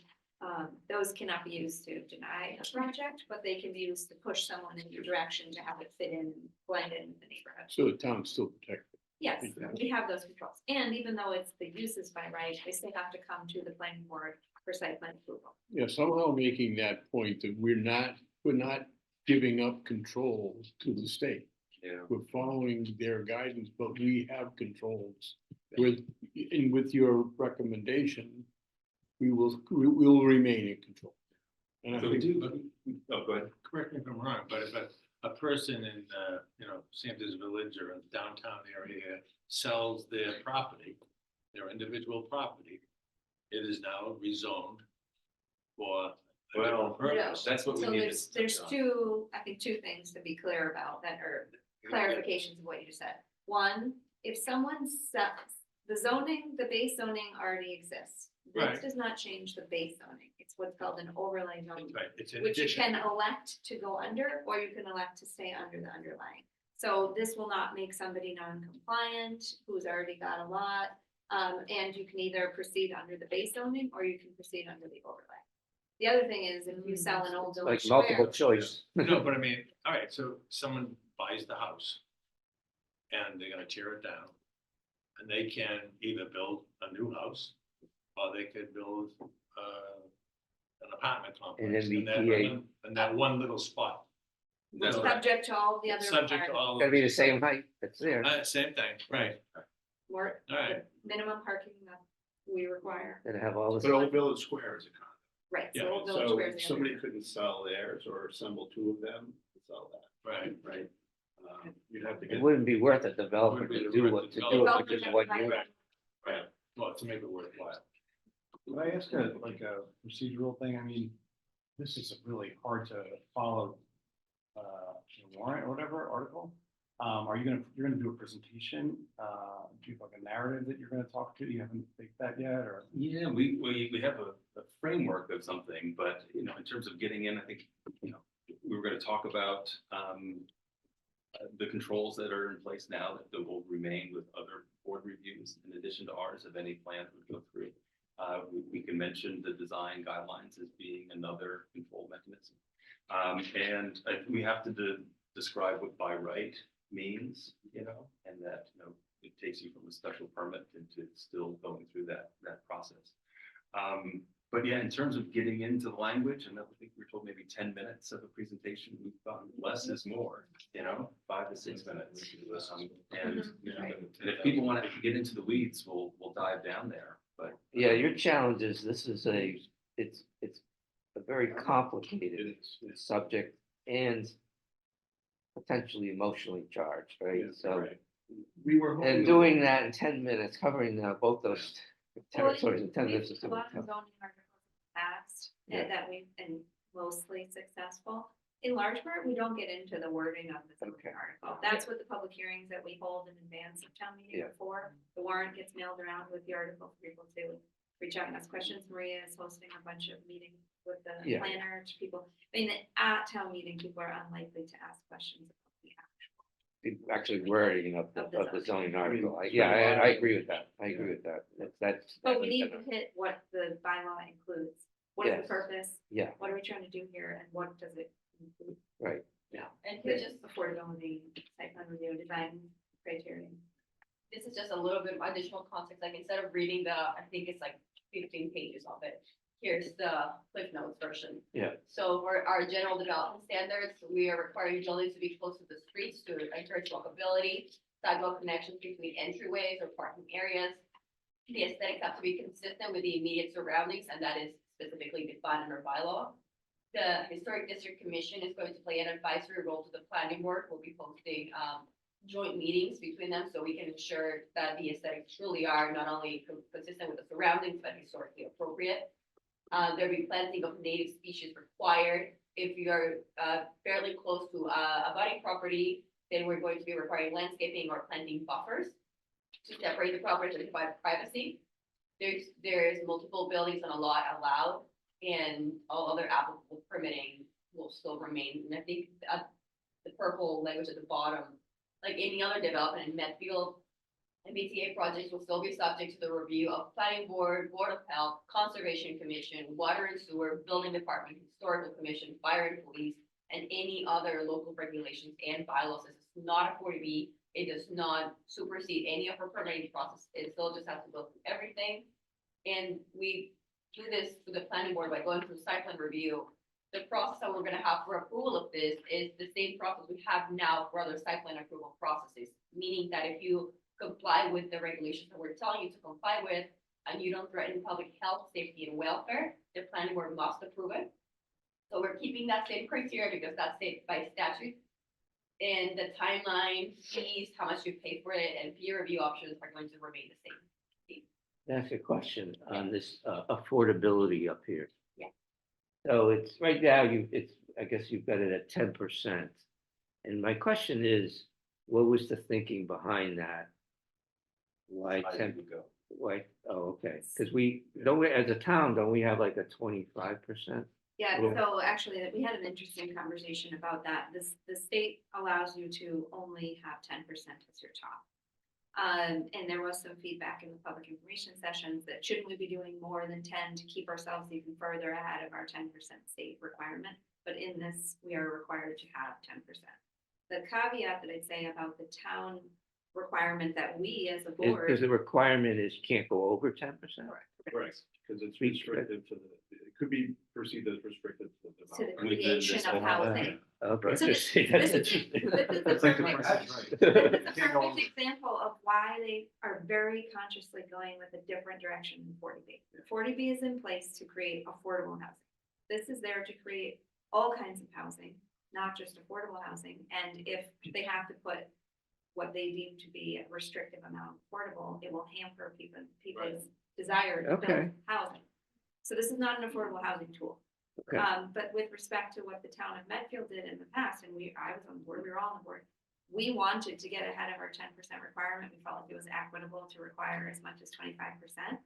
Those cannot be used to deny a project, but they can be used to push someone in your direction to have it fit in, blend in with the neighborhood. So the town's still protected. Yes, we have those controls. And even though it's the uses by right, they still have to come to the planning board for site plan approval. Yeah, somehow making that point that we're not giving up control to the state. Yeah. We're following their guidance, but we have controls with your recommendation, we will remain in control. And I So we think, do, oh, go ahead. Correct me if I'm wrong, but if a person in, Sampson's Village or in the downtown area sells their property, their individual property, it is now rezoned for a different purpose. That's what we So need. there's two things to be clear about that are clarifications of what you just said. One, if someone sets the zoning, the base zoning already exists. This Right. does not change the base zoning. It's what's called an overlay zoning, Right, it's an which you addition. can elect to go under, or you can elect to stay under the underlying. So this will not make somebody non-compliant who's already got a lot. And you can either proceed under the base zoning or you can proceed under the overlay. The other thing is if you sell an old Like village multiple square. choice. No, but I mean, all right, so someone buys the house and they're gonna tear it down. And they can either build a new house or they could build, an apartment complex. in that MBTA. one- in that one little spot. That's right. Subject to all the other. Subject to requirements. all. Gotta be the same height, that's there. Same thing, right, More, all right. minimum parking that we require, Gotta have all this. But Old Village Square is a condo. right, Yeah, so Old Village So Square is the somebody other. couldn't sell theirs or assemble two of them to sell that, Right. right? You'd have to It get. wouldn't be worth a developer Wouldn't be to the do worth what, the to do it developer. for just one Right. unit. Right, well, to make it worthwhile. Could I ask a procedural thing? I mean, this is really hard to follow, warrant or whatever article. You're gonna do a presentation, do you have like a narrative that you're gonna talk to? You haven't baked that yet, or? Yeah, we have a framework of something, but, in terms of getting in, I think, we were gonna talk about, the controls that are in place now that will remain with other board reviews in addition to ours, if any plans would go through. We can mention the design guidelines as being another control mechanism. And we have to describe what by right means, and that, it takes you from a special permit into still going through that process. But yeah, in terms of getting into the language, and I think we were told maybe 10 minutes of a presentation, we've found less is more, 5 to 6 minutes. And if people want to get into the weeds, we'll dive down there, but. Yeah, your challenge is, it's a very complicated subject and potentially emotionally charged, right? So, We were. hoping and that- doing that in 10 minutes, covering both those Well, territories in 10 minutes is a gonna lot be of tough. zoning articles passed Yeah. that we've been mostly successful. In large part, we don't get into the wording of the zoning Okay. article. That's what the public hearings that we hold in advance of town meeting Yeah. before. The warrant gets mailed around with the article for people to reach out and ask questions. Maria is hosting a bunch of meetings with the Yeah. planner to people. I mean, at town meeting, people are unlikely to ask questions about the actual. The actually wording of Of the the zoning article. I Yeah. agree with that. I agree with that. That's. But we need to hit what the bylaw includes. What is Yes. the purpose? Yeah, What are we trying to do here and what does it include? right. Yeah, and The here's just, affordability, site plan review, design criteria. this is just a little bit of additional context, like instead of reading I think it's like 15 pages of it. Here's the Cliff Notes version. Yeah. So for our general development standards, we are requiring buildings to be close to the streets to encourage walkability, sidewalk connections between entryways or parking areas. The aesthetics have to be consistent with the immediate surroundings, and that is specifically defined in our bylaw. The Historic District Commission is going to play an advisory role to the planning board. We'll be posting joint meetings between them so we can ensure that the aesthetics truly are not only consistent with the surroundings, but historically appropriate. There'll be planting of native species required. If you're fairly close to a budding property, then we're going to be requiring landscaping or planting buffers to separate the property and provide privacy. There's multiple buildings on a lot allowed, and all other applicable permitting will still remain. And I think the purple language at the bottom, like any other development in Medfield, MBTA projects will still be subject to the review of planning board, board of health, conservation commission, water and sewer, building department, historical commission, fire and police, and any other local regulations and bylaws. This is not a 40B. It does not supersede any of our permitting process. It still just has to go through everything. And we do this to the planning board by going through site plan review. The process that we're gonna have for approval of this is the same process we have now for other site plan approval processes. Meaning that if you comply with the regulations that we're telling you to comply with, and you don't threaten public health, safety, and welfare, the planning board must approve it. So we're keeping that same criteria because that's it by statute. And the timeline, fees, how much you pay for it, and peer review options are going to remain the same. That's a question on this affordability up here. Yeah. So it's right now, I guess you've got it at 10%. And my question is, what was the thinking behind that? Why 10? Why, oh, okay, because as a town, don't we have like a 25%? Yeah, Cool. so actually, we had an interesting conversation about that. The state allows you to only have 10% as your top. And there was some feedback in the public information sessions that shouldn't we be doing more than 10 to keep ourselves even further ahead of our 10% state requirement? But in this, we are required to have 10%. The caveat that I'd say about the town requirement that we as a board. Because the requirement is you can't go over 10%? Correct, because it's Restricted. restricted to it could be perceived as restricted to the To the development. creation of housing. Okay. So this is That's this interesting. is the That's like the perfect- price is right. This is a perfect example of why they are very consciously going with a different direction than 40B. 40B is in place to create affordable housing. This is there to create all kinds of housing, not just affordable housing. And if they have to put what they deem to be a restrictive amount of affordable, it will hamper people's desire to Okay. build housing. So this is not an affordable housing tool. Okay. But with respect to what the town of Medfield did in the past, and I was on board, we were all on board. We wanted to get ahead of our 10% requirement. We felt like it was equitable to require as much as 25%.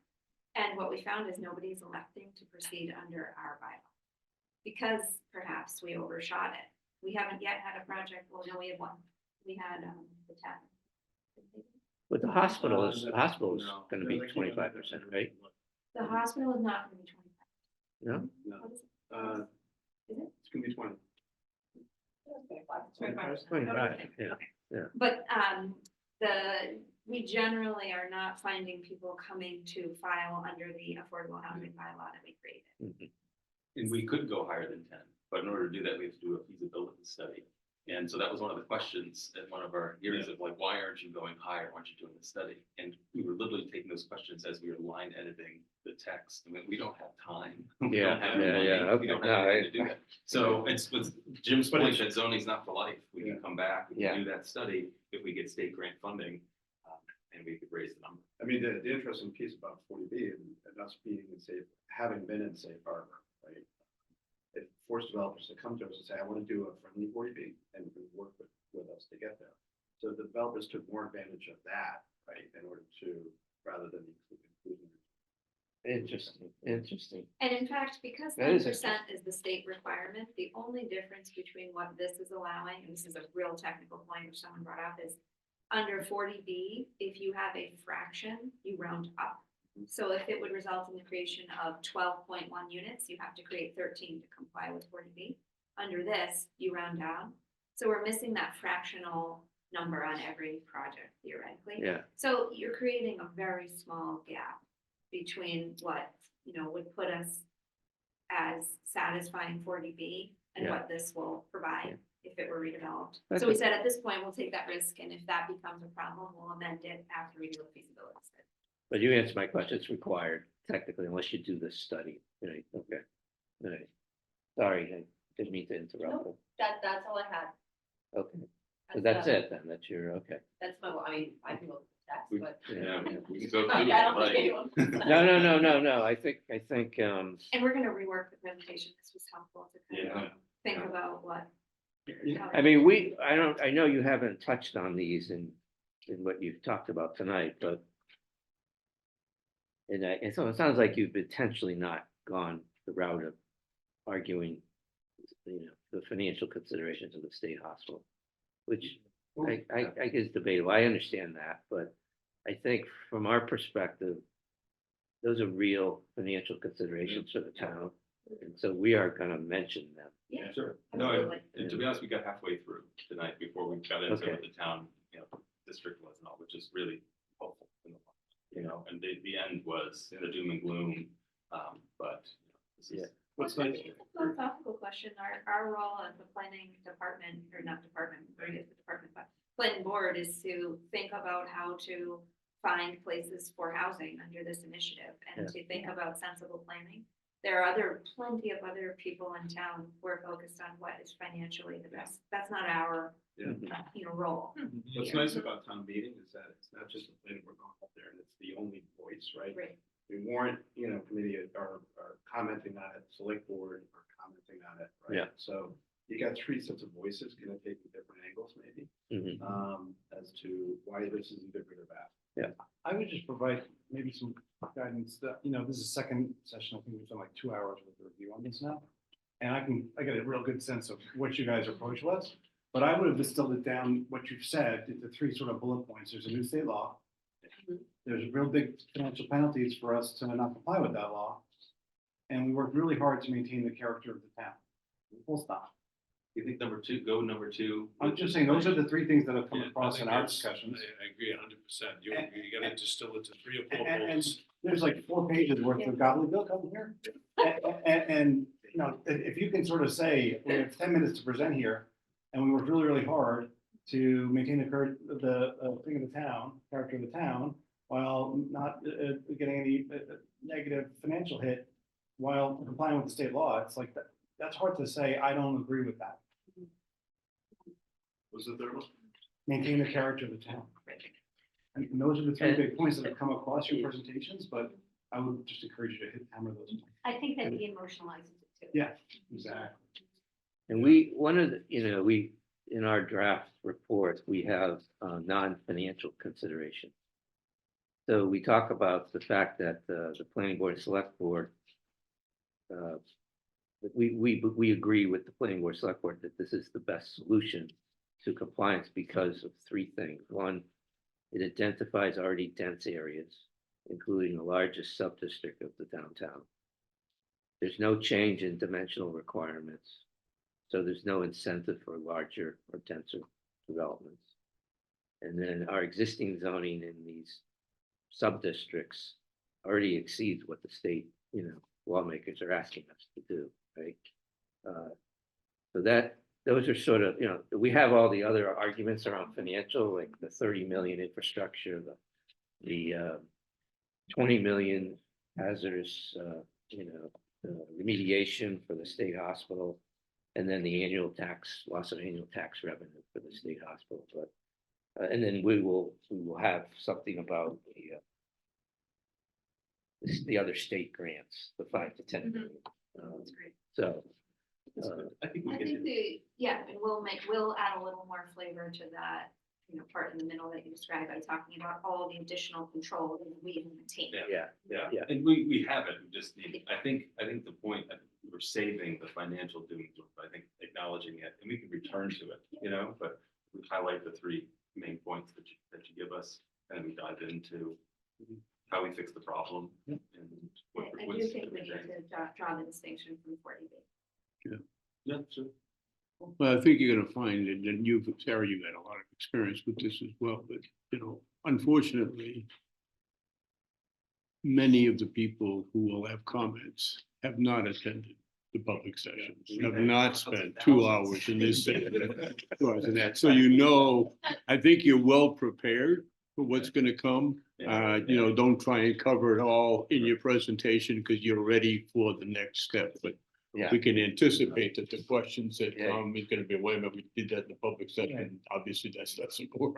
And what we found is nobody's electing to proceed under our bylaw. Because perhaps we overshot it. We haven't yet had a project, well, no, we had one. We had the town. But the hospital is No. gonna be No, they can't. 25%, right? The hospital is not gonna be 25. No? No, What is it? Is it? it's gonna be 20. 25, yeah. But we generally are not finding people coming to file under the affordable housing bylaw that we created. Mhm. And we could go higher than 10, but in order to do that, we have to do a feasibility study. And so that was one of the questions at one of our hearings of like, why aren't you going higher? Why aren't you doing the study? And we were literally taking those questions as we were line editing the text. I mean, we don't have time. We Yeah, don't have the yeah, money. yeah, We don't okay. have No, anything to do that. So it's with Jim's But point it's- that zoning's not for life. We can come back, we Yeah. can do that study if we get state grant funding, and we could raise the number. I mean, the interesting piece about 40B and us being in safe, having been in safe harbor, right? It forced developers to come to us and say, I want to do a friendly 40B and work with us to get there. So the developers took more advantage of that, right, in order to, rather than including. Interesting. And in fact, because That 10% is is the state requirement, the only difference between what this is allowing, and this is a real technical point which someone brought up, is under 40B, if you have a fraction, you round up. So if it would result in the creation of 12.1 units, you have to create 13 to comply with 40B. Under this, you round down. So we're missing that fractional number on every project theoretically. Yeah. So you're creating a very small gap between what, would put us as satisfying 40B and Yeah. what this will provide if it were redeveloped. That's So we a- said at this point, we'll take that risk, and if that becomes a problem, we'll amend it after we do a feasibility study. But you answered my question, it's required technically unless you do this study, right? Okay. Right. Sorry, I didn't mean to interrupt. That's all I had. Okay. So that's it then, that's your, okay. That's my, I mean, I can look at We- that, but. Yeah, we can go I through don't it, think like. anyone. No, I think, And we're gonna rework the presentation. This was helpful to kind Yeah. of think about what. how I mean, I know you haven't touched on these in what you've talked about tonight, but and so it sounds like you've intentionally not gone the route of arguing, the financial considerations of the state hospital, which I guess is debatable. I understand that, but I think from our perspective, those are real financial considerations for the town. And so we are gonna mention them. Yeah, sure. No, and to be honest, we got halfway through tonight before we got into Okay. what the town, district was and all, which is really helpful. And the end was the doom and gloom, but this is. What's Well, I nice, think it's a philosophical question, our role as the planning department, or not department, or I guess the department, but planning board is to think about how to find places for housing under this initiative and to think about sensible planning. There are plenty of other people in town who are focused on what is financially the best. That's not our, Yeah. role. What's nice about town meeting is that it's not just the planning board going up there and it's the only voice, right? Right. The warrant, committee are commenting on it, select board are commenting on it, right? Yeah. So you got three sets of voices, kind of taking different angles maybe, as to why this is either good or bad. Yeah. I would just provide maybe some guidance that, this is the second session. I think we've done like 2 hours worth of review on this now. And I get a real good sense of what you guys' approach was, but I would have distilled it down, what you've said, into 3 sort of bullet points. There's a new state law. There's real big financial penalties for us to not comply with that law. And we worked really hard to maintain the character of the town. Full stop. You think number two? I'm just saying, those are the 3 things that have come Yeah, I across think in our that's- discussions. I agree 100%. You gotta distill it to 3 or 4 And bullets. there's like 4 pages worth of gobbledygook over here. And, if you can sort of say, we have 10 minutes to present here, and we worked really, really hard to maintain the thing of the town, character of the town, while not getting any negative financial hit, while complying with the state law, it's like, that's hard to say, I don't agree with that. Was the third one? Maintain the character of the town. And those are the 3 big points that have come across your presentations, but I would just encourage you to hammer those. I think that he emotionalizes it too. Yeah, exactly. And we, in our draft report, we have non-financial consideration. So we talk about the fact that the planning board and select board, that we agree with the planning board, select board, that this is the best solution to compliance because of 3 things. One, it identifies already dense areas, including the largest sub-district of the downtown. There's no change in dimensional requirements, so there's no incentive for larger or denser developments. And then our existing zoning in these sub-districts already exceeds what the state, lawmakers are asking us to do, right? So those are sort of, we have all the other arguments around financial, like the 30 million infrastructure, the 20 million hazardous, remediation for the state hospital, and then the loss of annual tax revenue for the state hospital. But and then we will have something about the other state grants, the 5 to 10 million. That's great. So. I think I think and we'll add a little more flavor to that, part in the middle that you described by talking about all the additional control that we maintain. Yeah. And we have it, we just need, I think the point that we're saving the financial doom, I think acknowledging it, and we can return to it, but we highlight the 3 main points that you give us, and we dive into how we fix the problem. And I do think we need to draw the distinction from 40B. Yeah, sure. Well, I think you're gonna find that, and Sarah, you got a lot of experience with this as well, but, unfortunately, many of the people who will have comments have not attended the public sessions, have not spent 2 hours in this setting. So, I think you're well prepared for what's gonna come. Don't try and cover it all in your presentation because you're ready for the next step, but Yeah. We can anticipate that the questions that Yeah. come is gonna be, wait a minute, we did that in the public session, obviously that's doesn't work.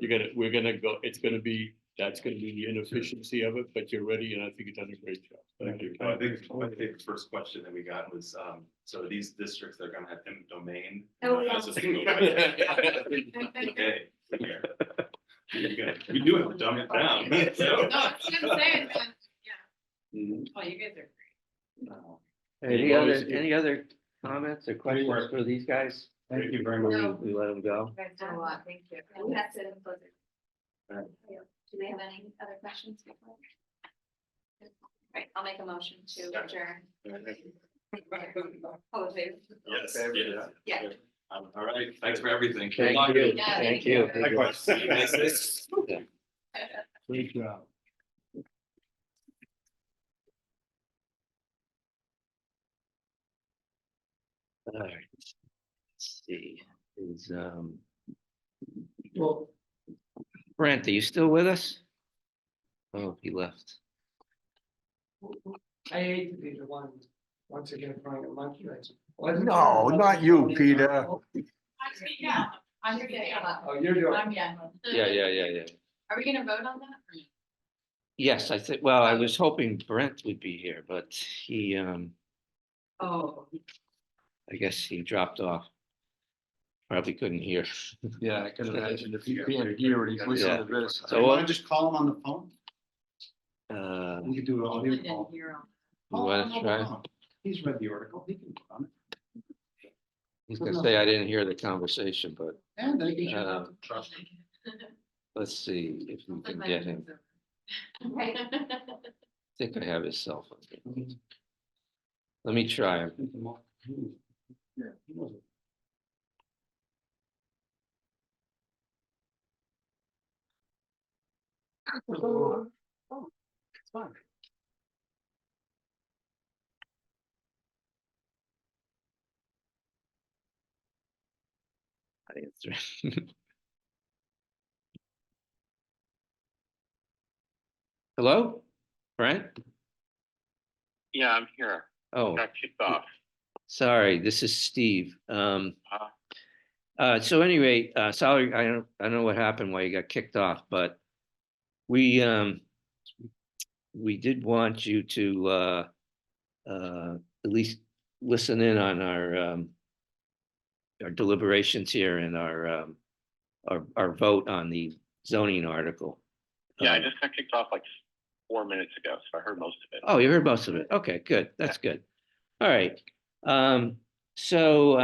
We're gonna go, that's gonna be the inefficiency of it, but you're ready, and I think you've done a great job. Thank you. Well, I think the first question that we got was, so these districts, they're gonna have eminent domain. Oh, yeah. As a single- Okay. We do have to dumb it down. So- No, I was gonna say, it, but, Mhm. oh, you guys are great. Any other comments or questions for these guys? Thank you very much. No. We let them go. You guys did a lot, thank you. And that's it, close it. Do we have any other questions before? Right, I'll make a motion to adjourn. All in favor? Yes, Okay. yeah. Yeah. All right, thanks for everything. Thank you, Yeah, thank thank you. you. Likewise. See you guys. Great job. All right. Let's see, is, Well, Brent, are you still with us? Oh, he left. I hate to be the one, once again, throwing a monkey wrench. No, not you, Peter. Yeah, I'm here today. Oh, you're doing. I'm, yeah. Yeah. Are we gonna vote on that? Yes, I think, well, I was hoping Brent would be here, but he, Oh. I guess he dropped off. Probably couldn't hear. Yeah, I can imagine if he can't hear it, he's listening to this. So So you what- wanna just call him on the phone? We could do it I all. didn't hear him. You wanna try? He's read the article, he can put on it. He's gonna say I didn't hear the conversation, but And then he can. Uh, let's see if we can get him. Right. I think I have his cell phone. Let me try him. Yeah, he knows it. Oh, it's fine. Hello, Brent? Yeah, I'm here. Oh, Got kicked off. sorry, this is Steve. So anyway, sorry, I don't know what happened, why you got kicked off, but we did want you to at least listen in on our deliberations here and our vote on the zoning article. Yeah, I just got kicked off like 4 minutes ago, so I heard most of it. Oh, you heard most of it. Okay, good. That's good. All right. So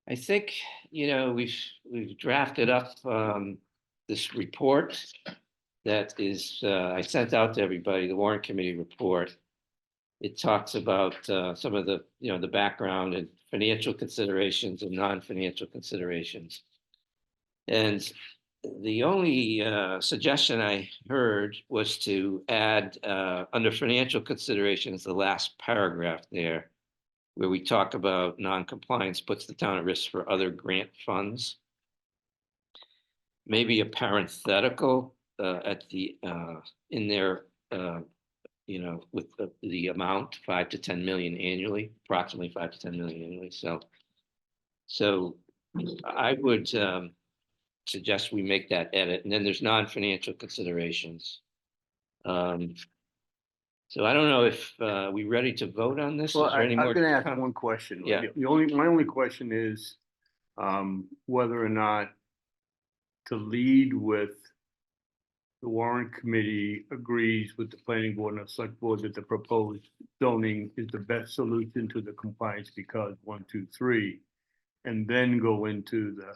I think, we've drafted up this report that is, I sent out to everybody, the Warrant Committee report. It talks about some of the, the background and financial considerations and non-financial considerations. And the only suggestion I heard was to add under financial considerations, the last paragraph there, where we talk about non-compliance puts the town at risk for other grant funds. Maybe a parenthetical at the in there, with the amount 5 to 10 million annually, approximately 5 to 10 million annually. So I would suggest we make that edit, and then there's non-financial considerations. So I don't know if we ready to vote on this? Well, Is there any I'm more gonna ask com- one question. Yeah. My only question is, whether or not to lead with the Warrant Committee agrees with the planning board and the select board that the proposed zoning is the best solution to the compliance because 1, 2, 3, and then go into the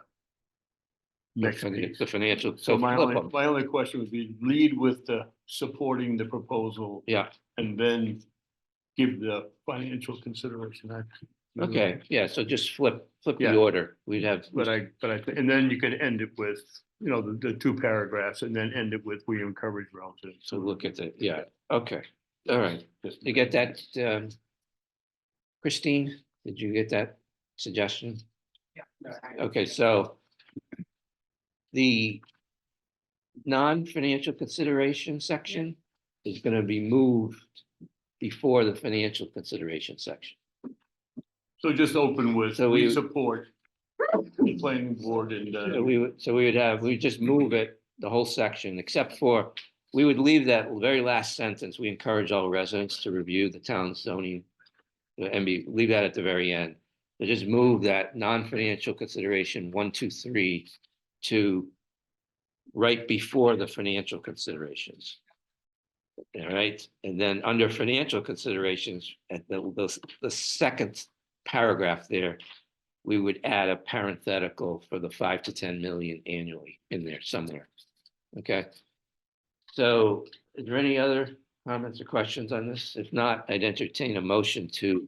next piece. the financial? So my flip 'em. my only question would be lead with the supporting the proposal Yeah, and then give the financial consideration. okay, yeah, so just flip the Yeah. order. We'd have, And then you can end it with, the 2 paragraphs and then end it with we encourage relative. so look at the, yeah, okay, all right. You get that, Christine? Did you get that suggestion? Yeah. Okay, so the non-financial consideration section is gonna be moved before the financial consideration section. So just open with, So we we- support the planning board and, So we would just move it, the whole section, except for, we would leave that very last sentence. We encourage all residents to review the town zoning. And leave that at the very end. So just move that non-financial consideration 1, 2, 3 to right before the financial considerations. All right, and then under financial considerations, at the second paragraph there, we would add a parenthetical for the 5 to 10 million annually in there somewhere. Okay. So is there any other comments or questions on this? If not, I'd entertain a motion to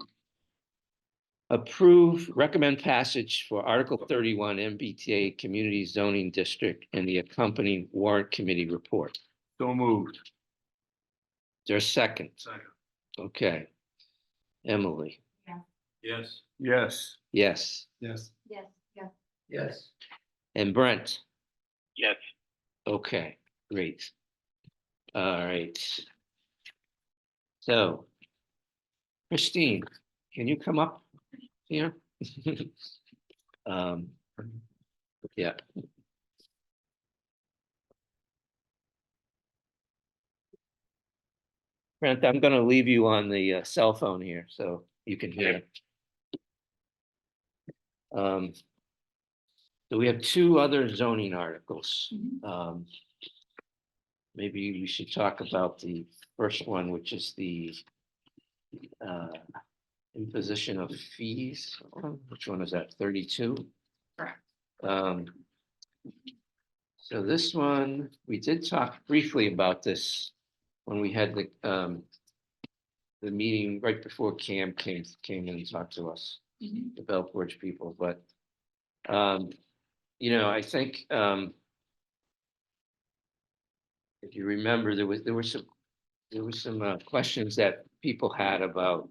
recommend passage for Article 31 MBTA Community Zoning District and the accompanying Warrant Committee report. so moved. Is there a second? Second. Okay. Emily, Yes. Yes. yes. Yes. Yes, yeah. Yes. And Brent? Yes. Okay, great. All right. So, Christine, can you come up here? Yeah. Brent, I'm gonna leave you on the cell phone here, so you can hear. So we have 2 other zoning articles. Maybe we should talk about the first one, which is the imposition of fees. Which one is that? 32? Correct. So this one, we did talk briefly about this when we had the meeting right before Cam came in and talked to us, the Bellporch people, but you know, I think if you remember, there were some questions that people had about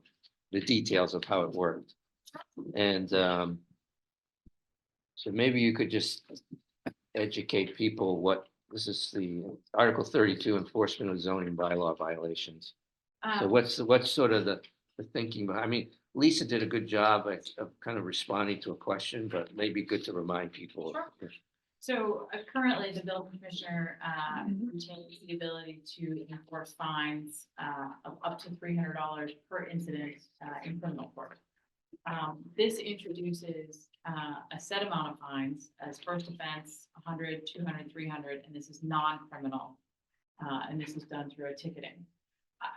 the details of how it worked. And so maybe you could just educate people what this is, the Article 32 enforcement of zoning bylaw violations. So what's sort of the thinking? I mean, Lisa did a good job of kind of responding to a question, but maybe good to remind people. Sure. So currently, the building commissioner retains the ability to enforce fines of up to $300 per incident in criminal court. This introduces a set amount of fines as first offense, 100, 200, 300, and this is non-criminal. And this is done through a ticketing.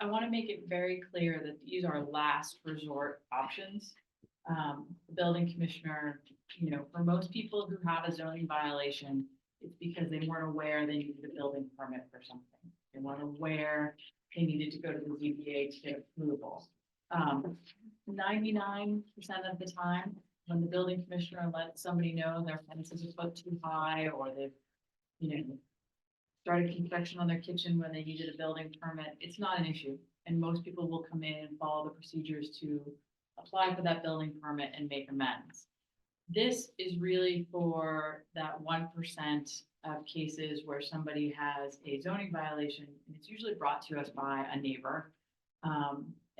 I want to make it very clear that these are last resort options. The building commissioner, you know, for most people who have a zoning violation, it's because they weren't aware they needed a building permit for something. They weren't aware they needed to go to the ZBA to get approval. 99% of the time, when the building commissioner lets somebody know their fence is a foot too high, or they've, you know, started construction on their kitchen when they needed a building permit, it's not an issue. And most people will come in and follow the procedures to apply for that building permit and make amends. This is really for that 1% of cases where somebody has a zoning violation, and it's usually brought to us by a neighbor.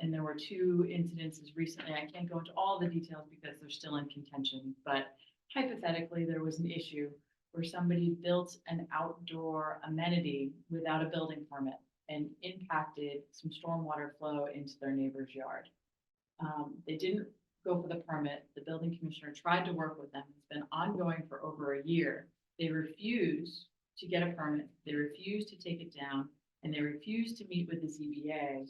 And there were 2 incidences recently. I can't go into all the details because they're still in contention, but hypothetically, there was an issue where somebody built an outdoor amenity without a building permit and impacted some stormwater flow into their neighbor's yard. They didn't go for the permit. The building commissioner tried to work with them. It's been ongoing for over a year. They refused to get a permit. They refused to take it down, and they refused to meet with the ZBA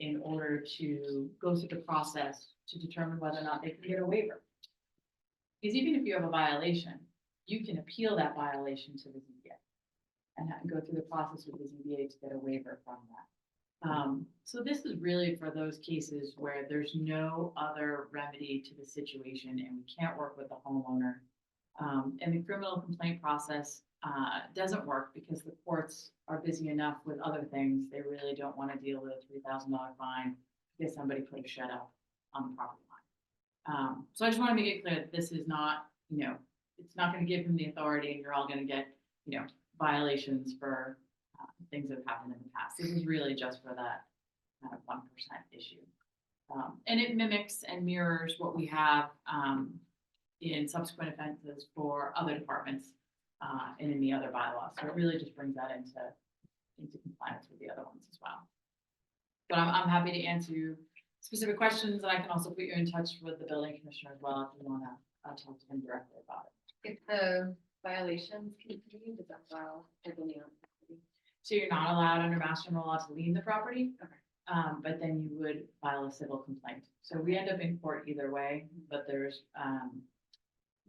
in order to go through the process to determine whether or not they can get a waiver. Because even if you have a violation, you can appeal that violation to the ZBA and go through the process with the ZBA to get a waiver from that. So this is really for those cases where there's no other remedy to the situation and we can't work with the homeowner. And the criminal complaint process doesn't work because the courts are busy enough with other things. They really don't want to deal with a $3,000 fine because somebody put a shed up on the property line. So I just want to make it clear that this is not, you know, it's not going to give them the authority and you're all going to get, you know, violations for things that have happened in the past. This is really just for that kind of 1% issue. And it mimics and mirrors what we have, in subsequent offenses for other departments, and in the other bylaws. So it really just brings that into compliance with the other ones as well. But I'm happy to answer you specific questions, and I can also put you in touch with the building commissioner as well if you wanna talk to him directly about it. If the violations continue, does that file heavily on? So you're not allowed under Mass General Law to leave the property. Okay. But then you would file a civil complaint. So we end up in court either way, but there's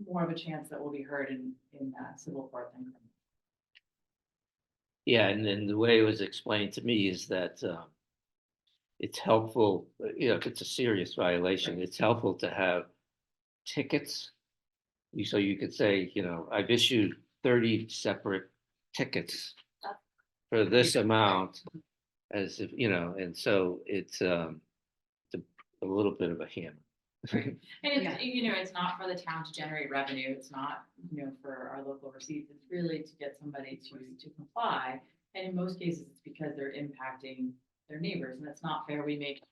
more of a chance that we'll be heard in civil court than criminal. Yeah, and then the way it was explained to me is that it's helpful, if it's a serious violation, it's helpful to have tickets. So you could say, I've issued 30 separate tickets for this amount, as if, and so it's a little bit of a hammer. And it's, it's not for the town to generate revenue. It's not, for our local receipts. It's really to get somebody to comply. And in most cases, it's because they're impacting their neighbors, and that's not fair. We make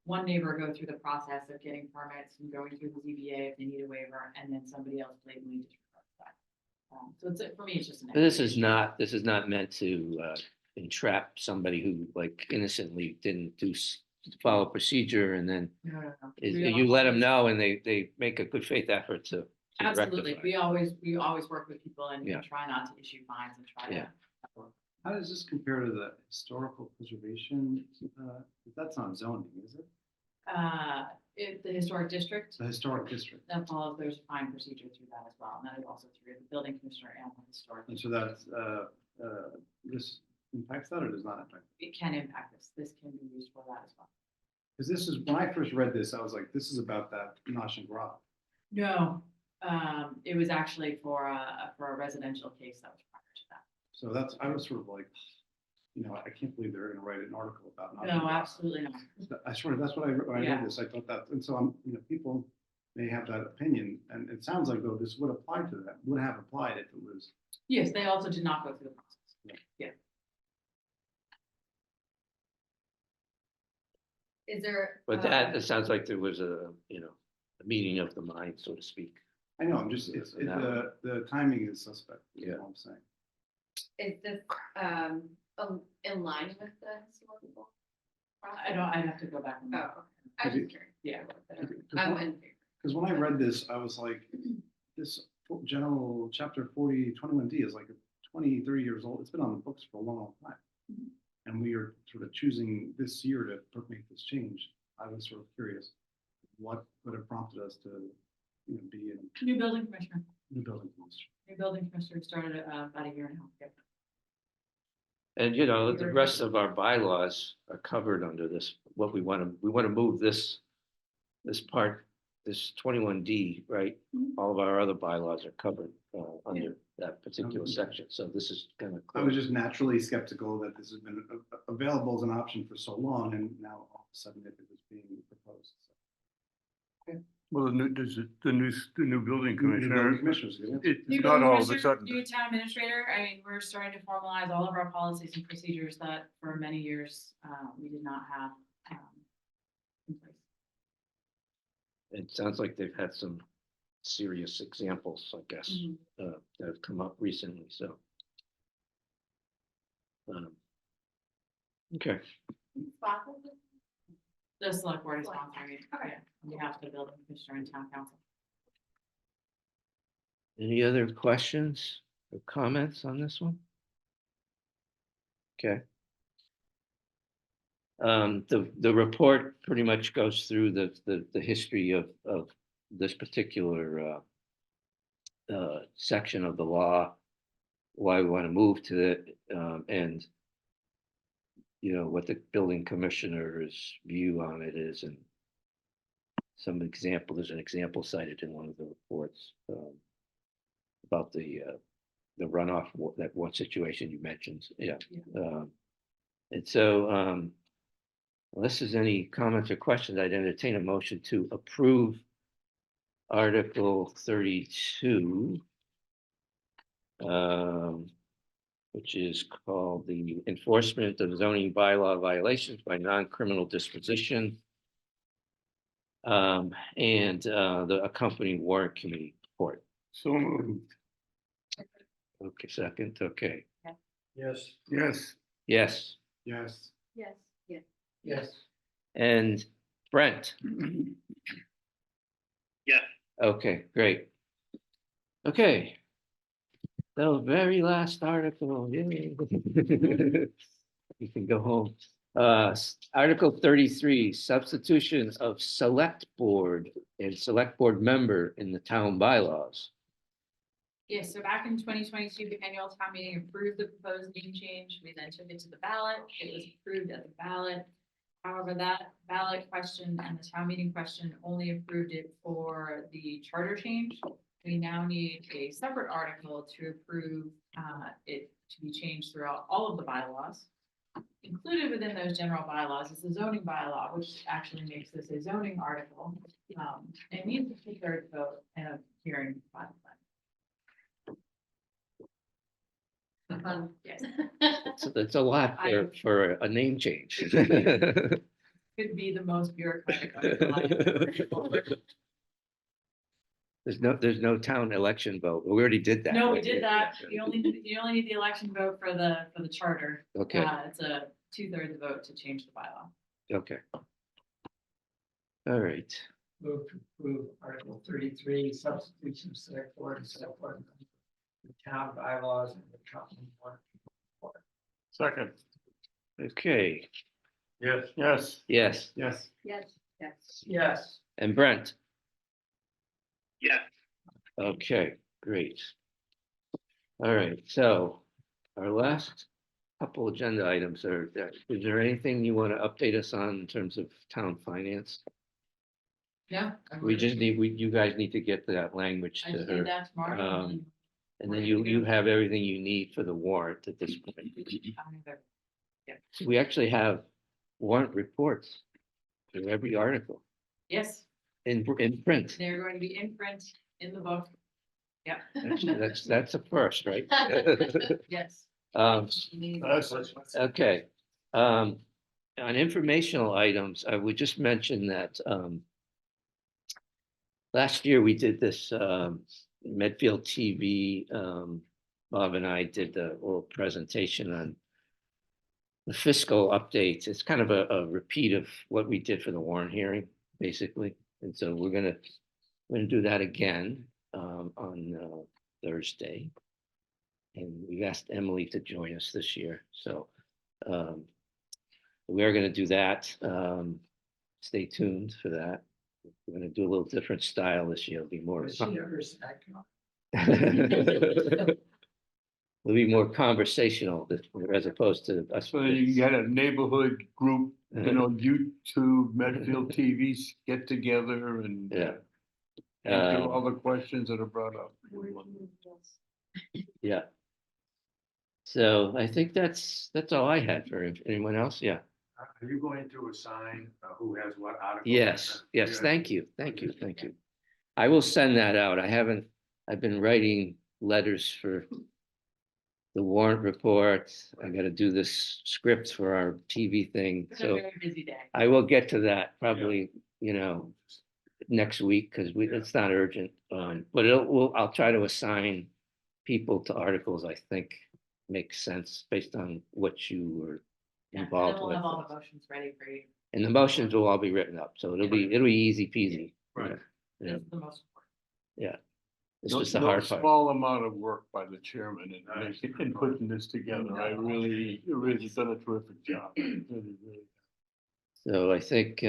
one neighbor go through the process of getting permits and going through the ZBA if they need a waiver, and then somebody else blatantly disregards that. So it's, for me, it's just an. This is not meant to entrap somebody who like innocently didn't follow procedure, and then No. you let them know, and they make a good faith effort to Absolutely. rectify. We always work with people and Yeah. try not to issue fines and try Yeah. to. How does this compare to the historical preservation? That's not zoning, is it? The historic district, The historic district. that follows, there's a fine procedure through that as well, and that is also through the building commissioner and the historic. And so that's, this impacts that or does not impact? It can impact this. This can be used for that as well. Because this is, when I first read this, I was like, this is about that Nosh and Grob. No, it was actually for a residential case that was prior to that. So that's, I was sort of like, I can't believe they're gonna write an article about Nosh and No, Grob. absolutely not. I swear, that's what when I Yeah. read this, I thought that, and so I'm, people may have that opinion, and it sounds like though this would apply to that, would have applied if it was. Yes, they also did not go through the process. Yeah. Is there? But that, it sounds like there was a meeting of the mind, so to speak. I know, I'm just, the timing is suspect, is Yeah. all I'm saying. Is this, in line with the historical? I'd have to go back and. Oh, okay. I was just curious. Yeah. I'm in favor. Because when I read this, I was like, this general chapter 21D is like 20, 30 years old. It's been on the books for a long, long time. Mhm. And we are sort of choosing this year to make this change. I was sort of curious what would have prompted us to, be in New building commissioner. new building commissioner. New building commissioner started about a year and a half ago. And the rest of our bylaws are covered under this. What we want to move this part, this 21D, right? Mhm. All of our other bylaws are covered under that particular section. So this is kind of. I was just naturally skeptical that this has been available as an option for so long, and now all of a sudden it was being proposed. Well, the new building New building commissioner, commissioners, yeah. it's New not building all of a commissioner, sudden. New town administrator, I mean, we're starting to formalize all of our policies and procedures that for many years, we did not have, in place. It sounds like they've had some serious examples, I guess, Mhm. that have come up recently. So. Okay. The select board is sponsoring it, Okay. yeah, on behalf of the building commissioner and town council. Any other questions or comments on this one? Okay. The report pretty much goes through the history of this particular section of the law, why we want to move to it, and what the building commissioner's view on it is, and there's an example cited in one of the reports about the runoff, that one situation you mentioned. Yeah. And so, unless there's any comments or questions, I'd entertain a motion to approve Article 32. which is called the Enforcement of Zoning Bylaw Violations by Non-Criminal Disposition. And the accompanying Warrant Committee report. So moved. Okay, second, okay. Yes. Yes. Yes, Yes. Yes. Yes. and Brent? Yeah. Okay, great. Okay. The very last article, yay. You can go home. Article 33, substitution of select board and select board member in the town bylaws. Yes, so back in 2022, the annual town meeting approved the proposed name change. We then took it to the ballot. It was approved at the ballot. However, that ballot question and the town meeting question only approved it for the charter change. We now need a separate article to approve it to be changed throughout all of the bylaws. Included within those general bylaws is the zoning bylaw, which actually makes this a zoning article. It needs a 2/3 vote and a hearing by the plan. Yes, So that's a lot for a name change. could be the most bureaucratic article I've ever. There's no town election vote. We already did that. No, we did that. You only need the election vote for the charter. Okay, It's a 2/3 vote to change the bylaw. okay. All right. Move to approve Article 33, substitution of select board and select board member, the town bylaws and the company warrant. Second. Okay, Yes. Yes. yes, Yes. Yes. Yes. and Brent? Yeah. Okay, great. All right, so our last couple agenda items are, is there anything you want to update us on in terms of town finance? Yeah. We just need, you guys need to get that language I to just did her. that tomorrow. And then you have everything you need for the warrant at this point. We actually have warrant reports for every article Yes, in print. they're going to be in print in the book. Yeah. Actually, that's a first, right? Yes. Okay. On informational items, I would just mention that last year we did this Medfield TV. Bob and I did the little presentation on the fiscal updates. It's kind of a repeat of what we did for the Warren hearing, basically. And so we're gonna do that again on Thursday. And we've asked Emily to join us this year. So we are going to do that. Stay tuned for that. We're going to do a little different style this year. It'll be more. Was she ever snack? It'll be more conversational as opposed to us. So you got a neighborhood group, YouTube, Medfield TV get together and Yeah. answer all the questions that are brought up. Yeah. So I think that's all I had for anyone else. Yeah. Are you going to assign who has what article? Yes. Yes. Thank you. Thank you. Thank you. I will send that out. I've been writing letters for the warrant report. I got to do this script for our TV thing. It's a So very busy day. I will get to that probably, next week because it's not urgent. But I'll try to assign people to articles I think makes sense based on what you were Yeah, and then involved we'll with. have all the motions ready for you. And the motions will all be written up, so it'll be easy peasy. Right. Yeah. That's the most important. Yeah. This No- was the no hard part. Small amount of work by the chairman in putting this together. You really done a terrific job. Really. So I think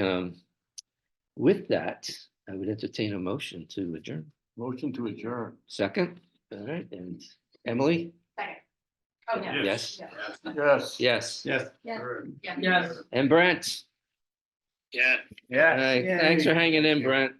with that, I would entertain a motion to adjourn. Motion to adjourn. Second, all right, and Emily? Second. Oh, yeah. Yes. Yes. Yes, Yes. Yeah. Yes. and Brent? Yeah. All right, thanks for hanging in, Brent.